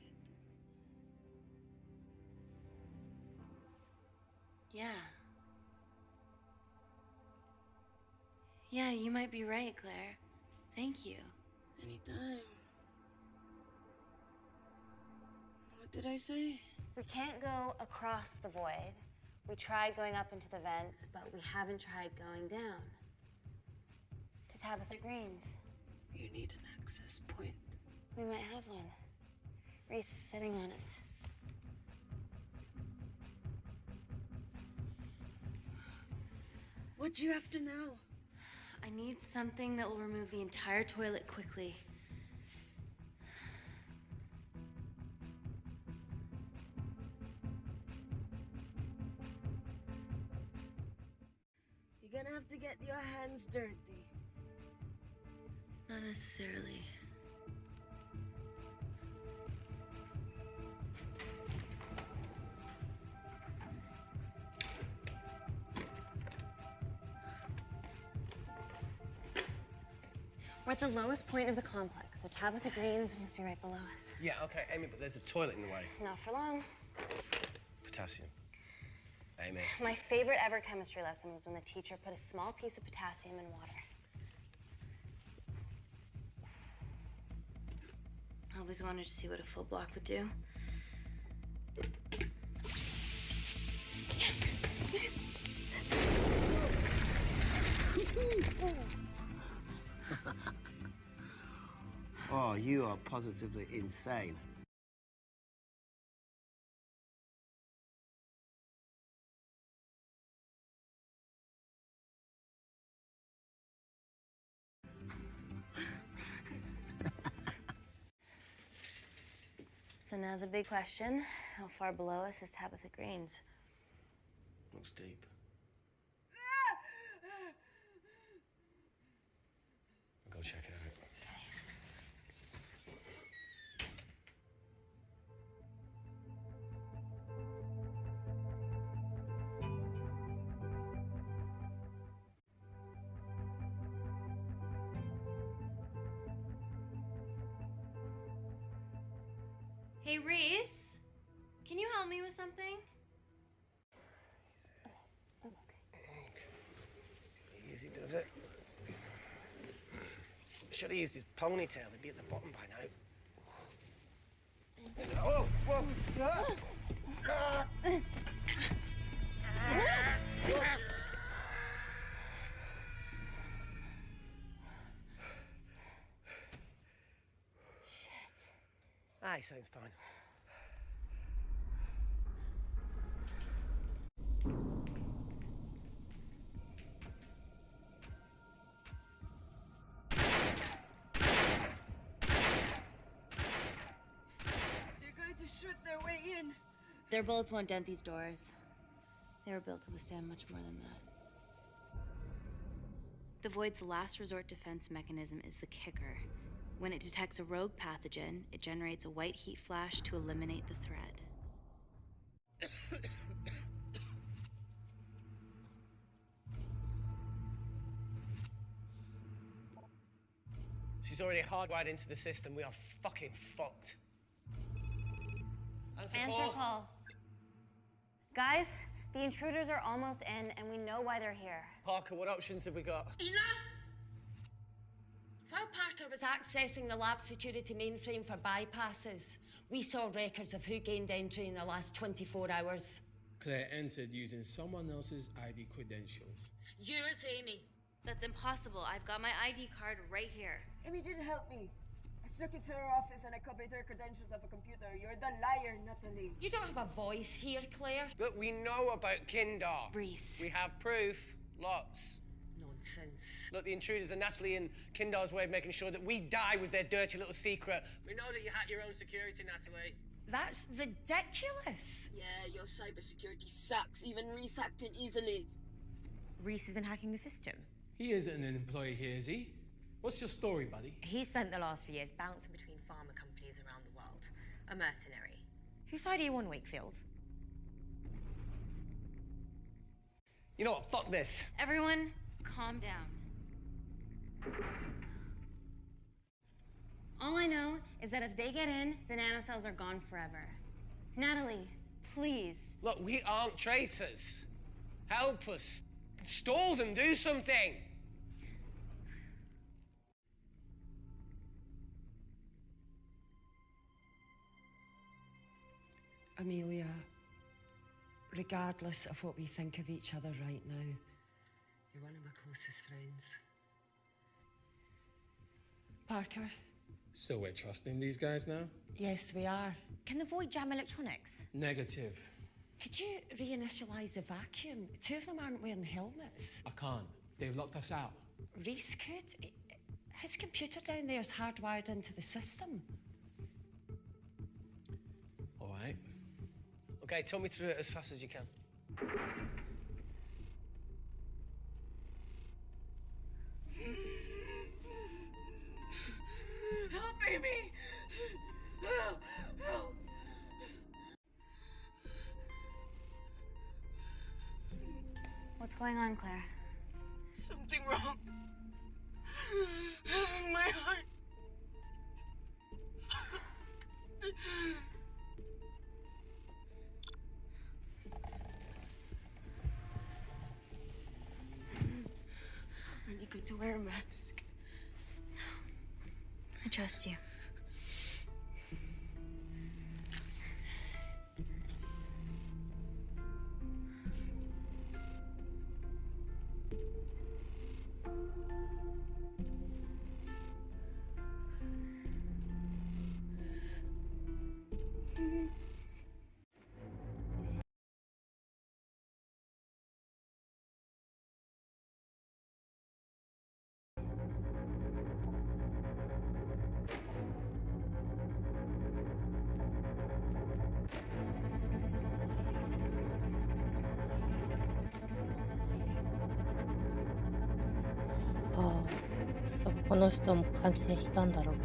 Yeah. Yeah, you might be right, Claire. Thank you. Anytime. What did I say? We can't go across the void. We tried going up into the vents, but we haven't tried going down. To Tabitha Green's. You need an access point. We might have one. Reese is sitting on it. What do you have to know? I need something that will remove the entire toilet quickly. You're gonna have to get your hands dirty. Not necessarily. We're at the lowest point of the complex, so Tabitha Green's must be right below us. Yeah, okay, Amy, but there's a toilet in the way. Not for long. Potassium. Amy. My favorite ever chemistry lesson was when the teacher put a small piece of potassium in water. I always wanted to see what a full block would do. Oh, you are positively insane. So now the big question, how far below us is Tabitha Green's? Looks deep. I'll go check it out. Hey, Reese, can you help me with something? Easy does it. Should have used his ponytail. He'd be at the bottom by now. Oh, whoa! He sounds fine. They're going to shoot their way in. Their bullets won't dent these doors. They were built to withstand much more than that. The Void's last resort defense mechanism is the kicker. When it detects a rogue pathogen, it generates a white heat flash to eliminate the threat. She's already hardwired into the system. We are fucking fucked. Answer call. Guys, the intruders are almost in, and we know why they're here. Parker, what options have we got? Enough! While Parker was accessing the lab security mainframe for bypasses, We saw records of who gained entry in the last 24 hours. Claire entered using someone else's ID credentials. Yours, Amy. That's impossible. I've got my ID card right here. Amy didn't help me. I snuck into her office and I copied her credentials off a computer. You're the liar, Natalie. You don't have a voice here, Claire. Look, we know about Kindar. Reese. We have proof. Lots. Nonsense. Look, the intruders are Natalie and Kindar's way of making sure that we die with their dirty little secret. We know that you hack your own security, Natalie. That's ridiculous. Yeah, your cybersecurity sucks. Even Reese hacked in easily. Reese has been hacking the system. He isn't an employee here, is he? What's your story, buddy? He spent the last few years bouncing between pharma companies around the world. A mercenary. Whose side are you on, Wakefield? You know what? Fuck this. Everyone, calm down. All I know is that if they get in, the nanocells are gone forever. Natalie, please. Look, we aren't traitors. Help us. Stall them. Do something. Amelia, regardless of what we think of each other right now, you're one of my closest friends. Parker? So we're trusting these guys now? Yes, we are. Can the Void jam electronics? Negative. Could you reinitialize the vacuum? Two of them aren't wearing helmets. I can't. They've locked us out. Reese could. His computer down there's hardwired into the system. All right. Okay, talk me through it as fast as you can. Help, Amy! Help! Help! What's going on, Claire? Something wrong. My heart. I need to wear a mask. I trust you.この人も感染したんだろう。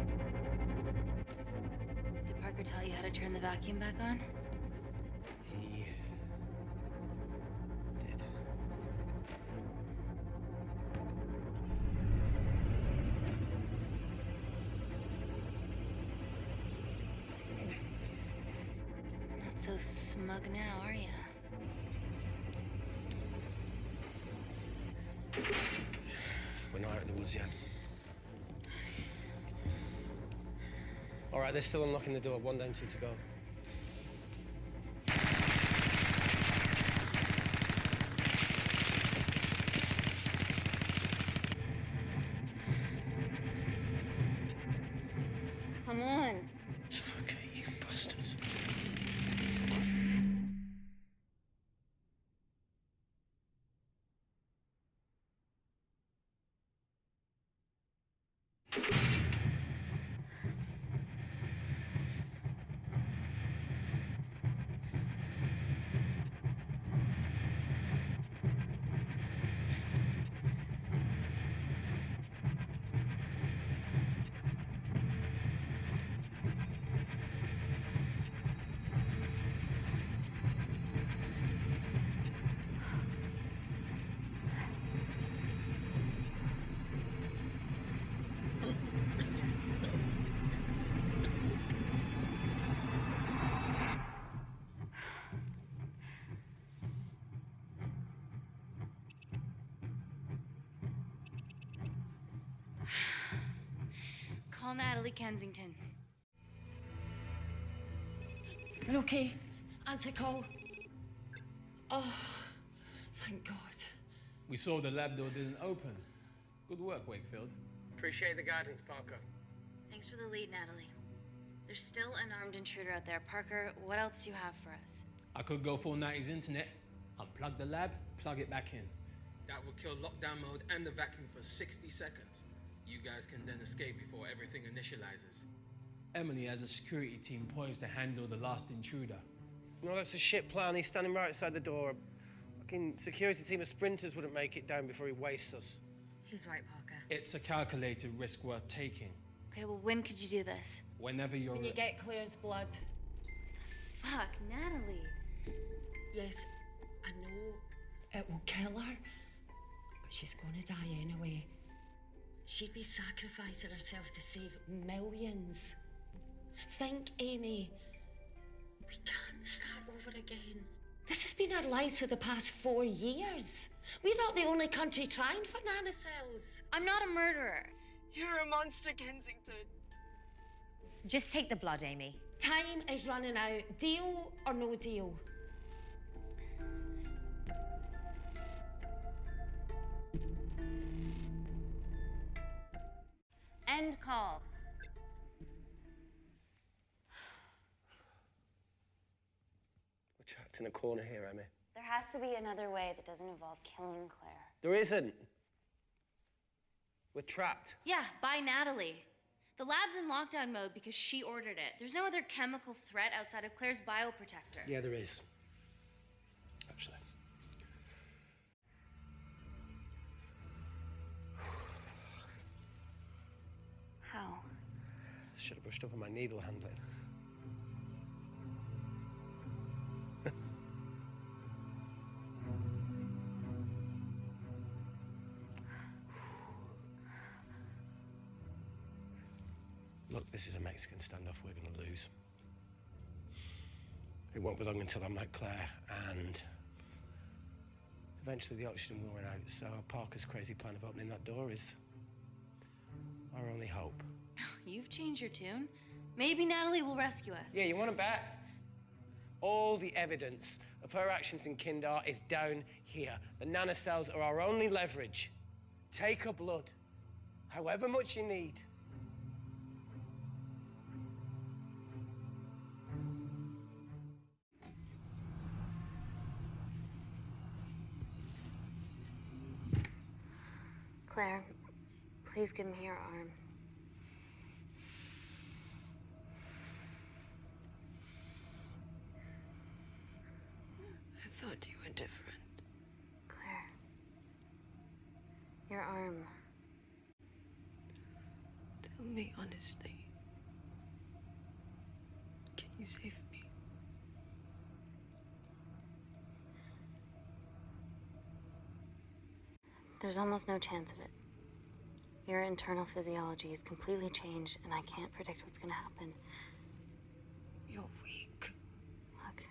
Did Parker tell you how to turn the vacuum back on? He did. Not so smug now, are you? We're not out of the woods yet. All right, they're still unlocking the door. One down, two to go. Come on. Okay, you bastards. Call Natalie Kensington. You're okay? Answer call. Oh, thank God. We saw the lab door didn't open. Good work, Wakefield. Appreciate the guidance, Parker. Thanks for the lead, Natalie. There's still an armed intruder out there. Parker, what else do you have for us? I could go full 90s internet, unplug the lab, plug it back in. That would kill lockdown mode and the vacuum for 60 seconds. You guys can then escape before everything initializes. Emily has a security team poised to handle the last intruder. No, that's a shit plan. He's standing right outside the door. A fucking security team of sprinters wouldn't make it down before he wastes us. He's right, Parker. It's a calculated risk worth taking. Okay, well, when could you do this? Whenever you're... When you get Claire's blood. Fuck, Natalie. Yes, I know it will kill her, but she's gonna die anyway. She'd be sacrificing herself to save millions. Think, Amy. We can't start over again. This has been our lives for the past 4 years. We're not the only country trying for nanocells. I'm not a murderer. You're a monster, Kensington. Just take the blood, Amy. Time is running out. Deal or no deal? End call. We're trapped in a corner here, Emmy. There has to be another way that doesn't involve killing Claire. There isn't. We're trapped. Yeah, by Natalie. The lab's in lockdown mode because she ordered it. There's no other chemical threat outside of Claire's bioprotector. Yeah, there is. Actually. How? Should have brushed up on my needle handling. Look, this is a Mexican standoff we're going to lose. It won't be long until I'm like Claire, and eventually the oxygen will run out, so Parker's crazy plan of opening that door is our only hope. You've changed your tune. Maybe Natalie will rescue us. Yeah, you want to bet? All the evidence of her actions in Kindar is down here. The nanocells are our only leverage. Take her blood, however much you need. Claire, please give me your arm. I thought you were different. Claire. Your arm. Tell me honestly. Can you save me? There's almost no chance of it. Your internal physiology is completely changed, and I can't predict what's gonna happen. You're weak. Look,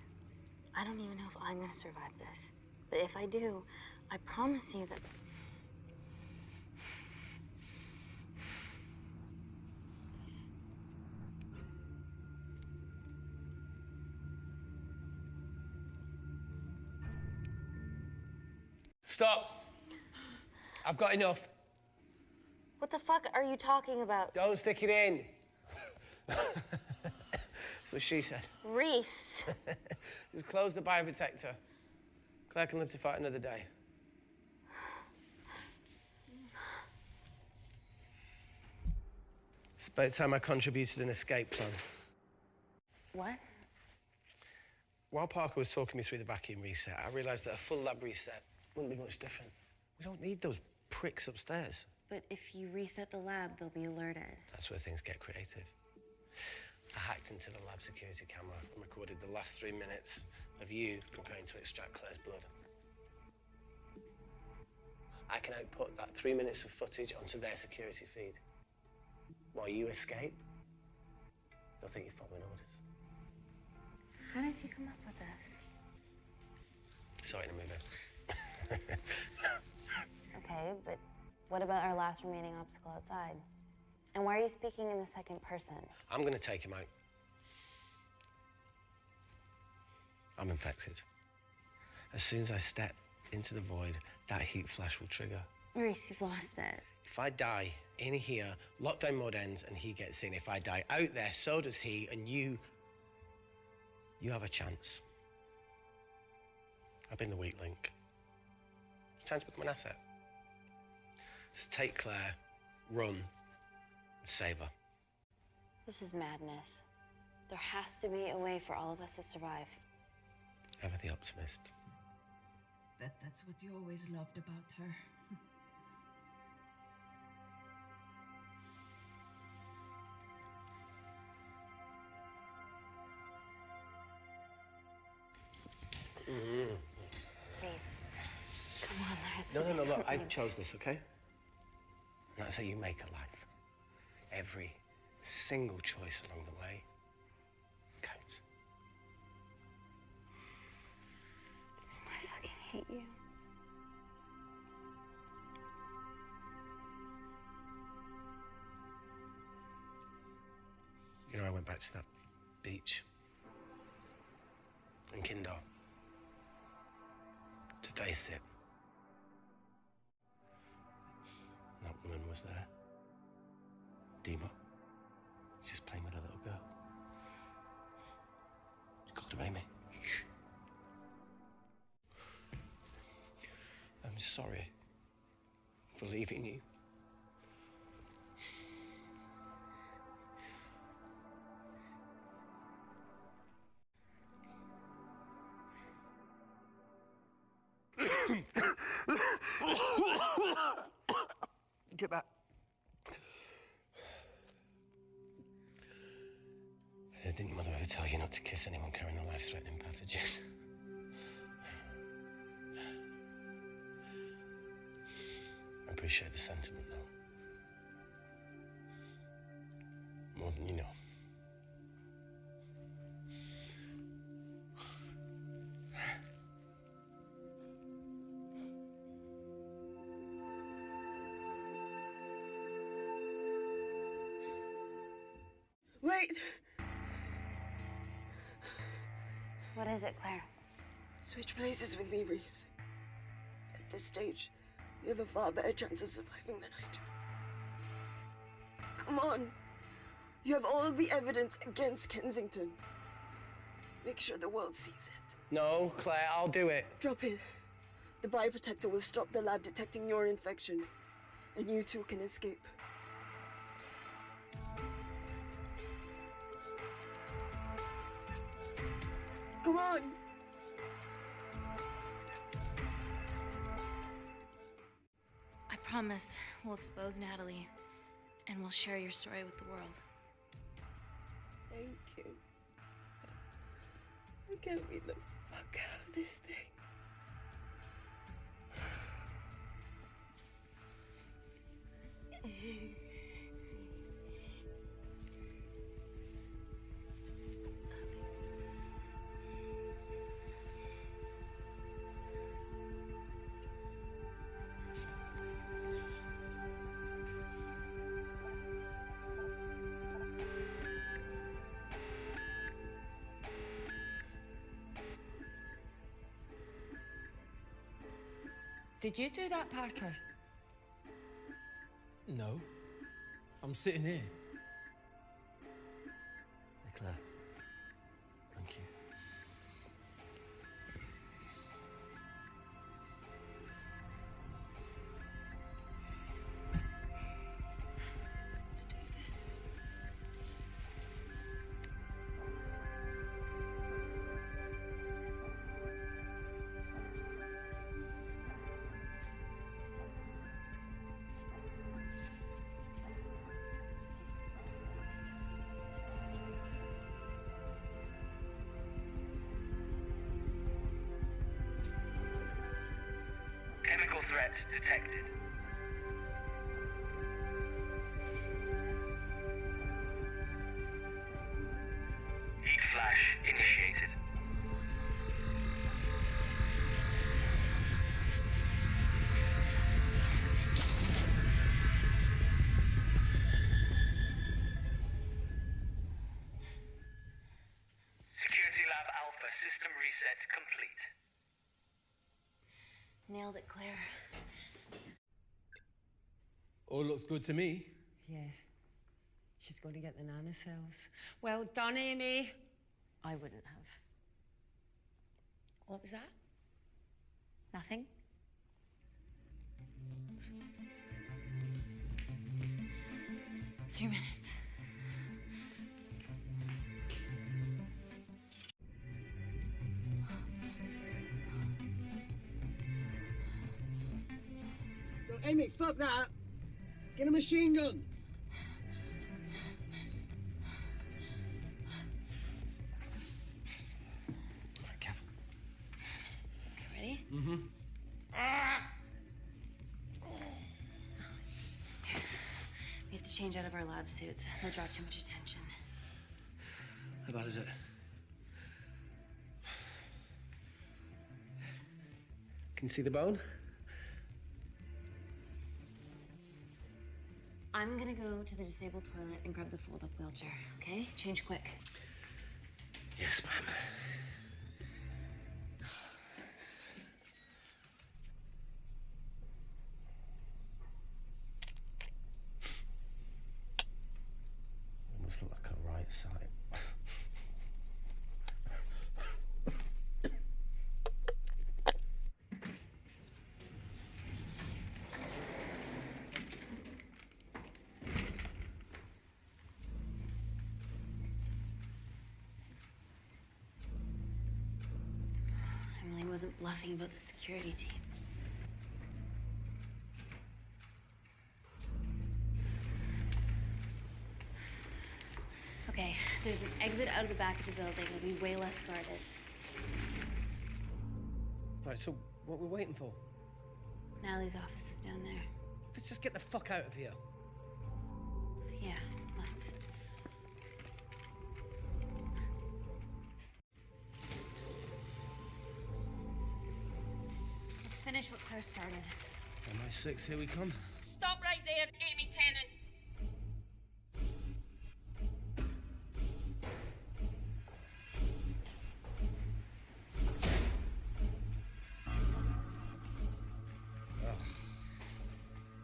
I don't even know if I'm gonna survive this. But if I do, I promise you that... Stop. I've got enough. What the fuck are you talking about? Don't stick it in. That's what she said. Reese. Just close the bioprotector. Claire can live to fight another day. It's about time I contributed an escape plan. What? While Parker was talking me through the vacuum reset, I realized that a full lab reset wouldn't be much different. We don't need those pricks upstairs. But if you reset the lab, they'll be alerted. That's where things get creative. I hacked into the lab security camera and recorded the last 3 minutes of you preparing to extract Claire's blood. I can output that 3 minutes of footage onto their security feed. While you escape, they'll think you're following orders. How did you come up with this? Saw it in a movie. Okay, but what about our last remaining obstacle outside? And why are you speaking in the second person? I'm gonna take him out. I'm infected. As soon as I step into the void, that heat flash will trigger. Reese, you've lost it. If I die in here, lockdown mode ends and he gets in. If I die out there, so does he, and you have a chance. I've been the weak link. It's time to become an asset. Just take Claire, run, and save her. This is madness. There has to be a way for all of us to survive. Ever the optimist. Bet that's what you always loved about her. Reese, come on, there has to No, be look, I something. chose this, okay? And that's how you make a life. Every single choice along the way counts. I fucking hate you. You know, I went back to that beach in Kindar to face it. And that woman was there. Dima. She's playing with a little girl. She called her Amy. I'm sorry for leaving you. Get back. Didn't your mother ever tell you not to kiss anyone carrying a life-threatening pathogen? I appreciate the sentiment, though. More than you know. Wait! What is it, Claire? Switch places with me, Reese. At this stage, you have a far better chance of surviving than I do. Come on. You have all the evidence against Kensington. Make sure the world sees it. No, Claire, I'll do it. Drop it. The bioprotector will stop the lab detecting your infection, and you two can escape. Come on! I promise we'll expose Natalie, and we'll share your story with the world. Thank you. Get me the fuck out of this thing. Did you do that, Parker? No. I'm sitting here. Hey, Claire. Thank you. Let's do this. Chemical threat detected. Heat flash initiated. Security Lab Alpha system System reset complete. Nailed it, Claire. All looks good to me. Yeah. She's going to get the nanocells. Well done, Amy. I wouldn't have. What was that? Nothing? 3 minutes. Look, Amy, fuck that. Get a machine gun. Careful. Okay, ready? Mm-hmm. We have to change out of our lab suits. They'll draw too much attention. How bad is it? Can you see the bone? I'm gonna go to the disabled toilet and grab the fold-up wheelchair, okay? Change quick. Yes, ma'am. Almost look like a right side. Emily wasn't bluffing about the security team. Okay, there's an exit out of the back of the building. It'll be way less guarded. Right, so what we're waiting for? Natalie's office is down there. Let's just get the fuck out of here. Yeah, let's. Let's finish what Claire started. MI6, here we come. Stop right there, Amy Tennant.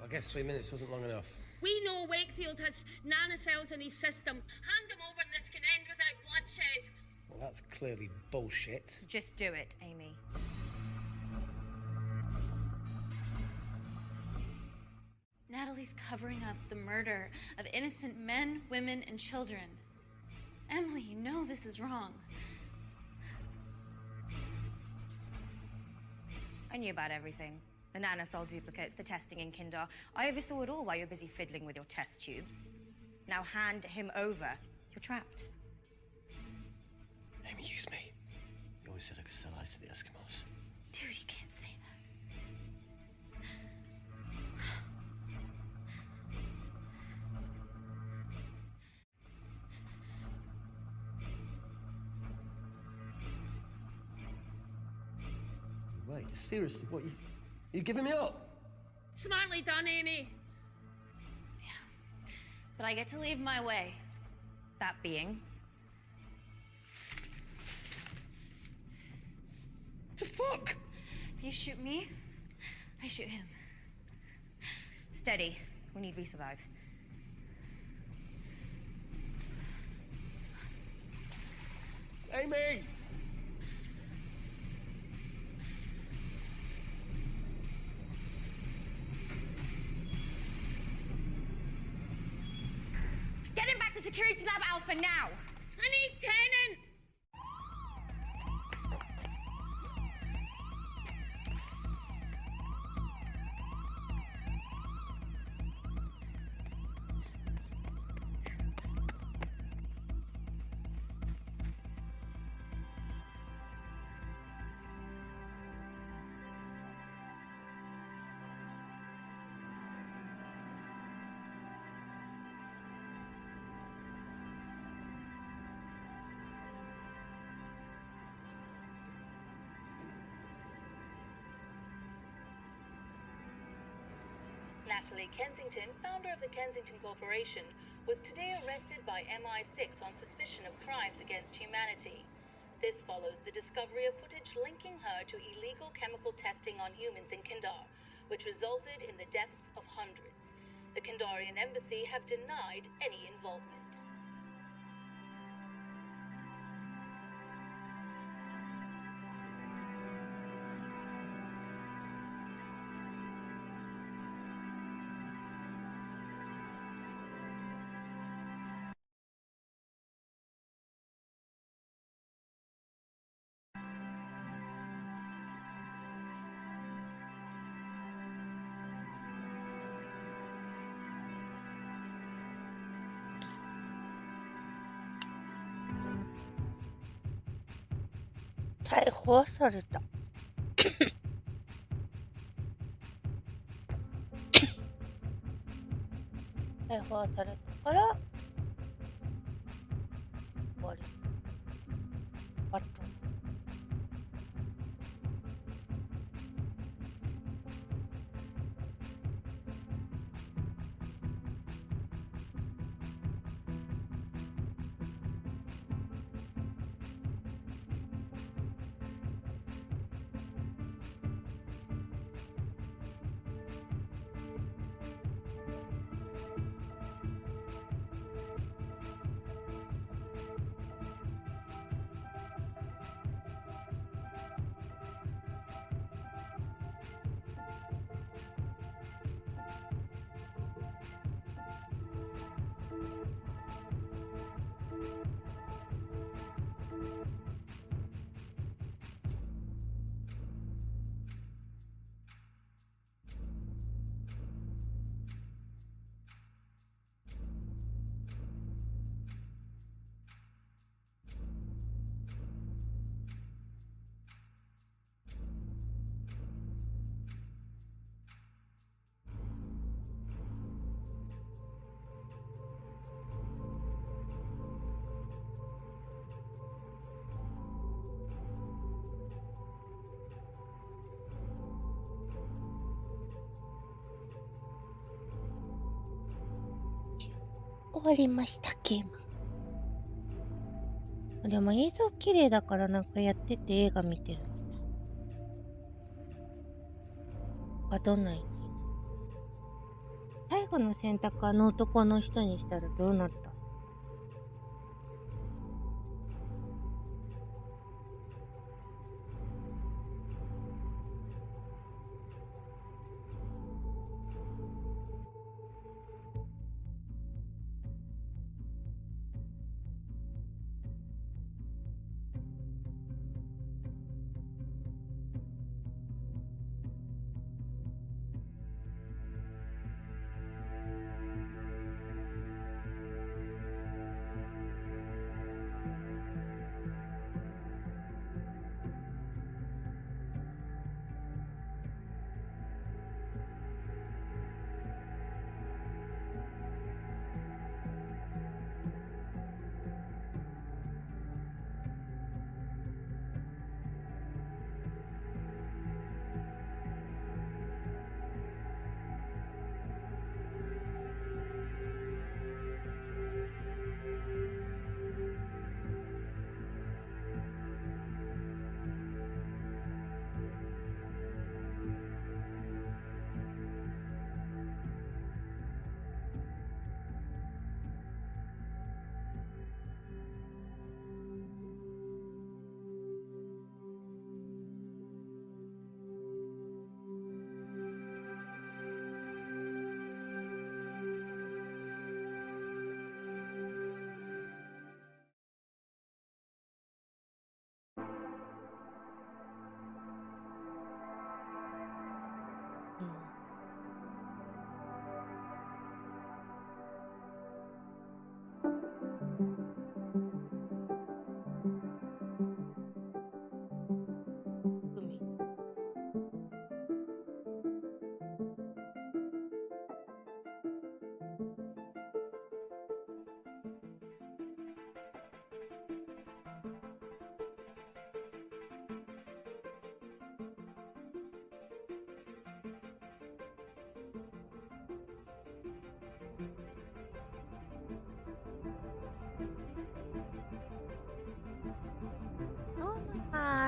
I guess 3 minutes wasn't long enough. We know Wakefield has nanocells in his system. Hand him over and this can end without bloodshed. Well, that's clearly bullshit. Just do it, Amy. Natalie's covering up the murder of innocent men, women, and children. Emily, you know this is wrong. I knew about everything. The nanosol duplicates, the testing in Kindar. I oversaw it all while you're busy fiddling with your test tubes. Now hand him over. You're trapped. Amy, use me. You always said I could sell ice to the Eskimos. Dude, you can't say that. Wait, seriously, what, you giving me up? Smartly done, Amy. But I get to leave my way. That being? The fuck? If you shoot me, I shoot him. Steady. We need resurvive. Amy! Get him back to Security Lab Alpha now! I need Tennant! Natalie Kensington, founder of the Kensington Corporation, was today arrested by MI6 on suspicion of crimes against humanity. This follows the discovery of footage linking her to illegal chemical testing on humans in Kindar, which resulted in the deaths of hundreds. The Kindarian embassy have denied any involvement.逮捕はされた。逮捕はされたから終わり。あと終わりましたゲーム。でも映像綺麗だからなんかやってて映画見てるみたい。どんな意味？最後の選択あの男の人にしたらどうなった？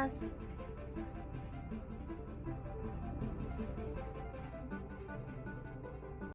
ます。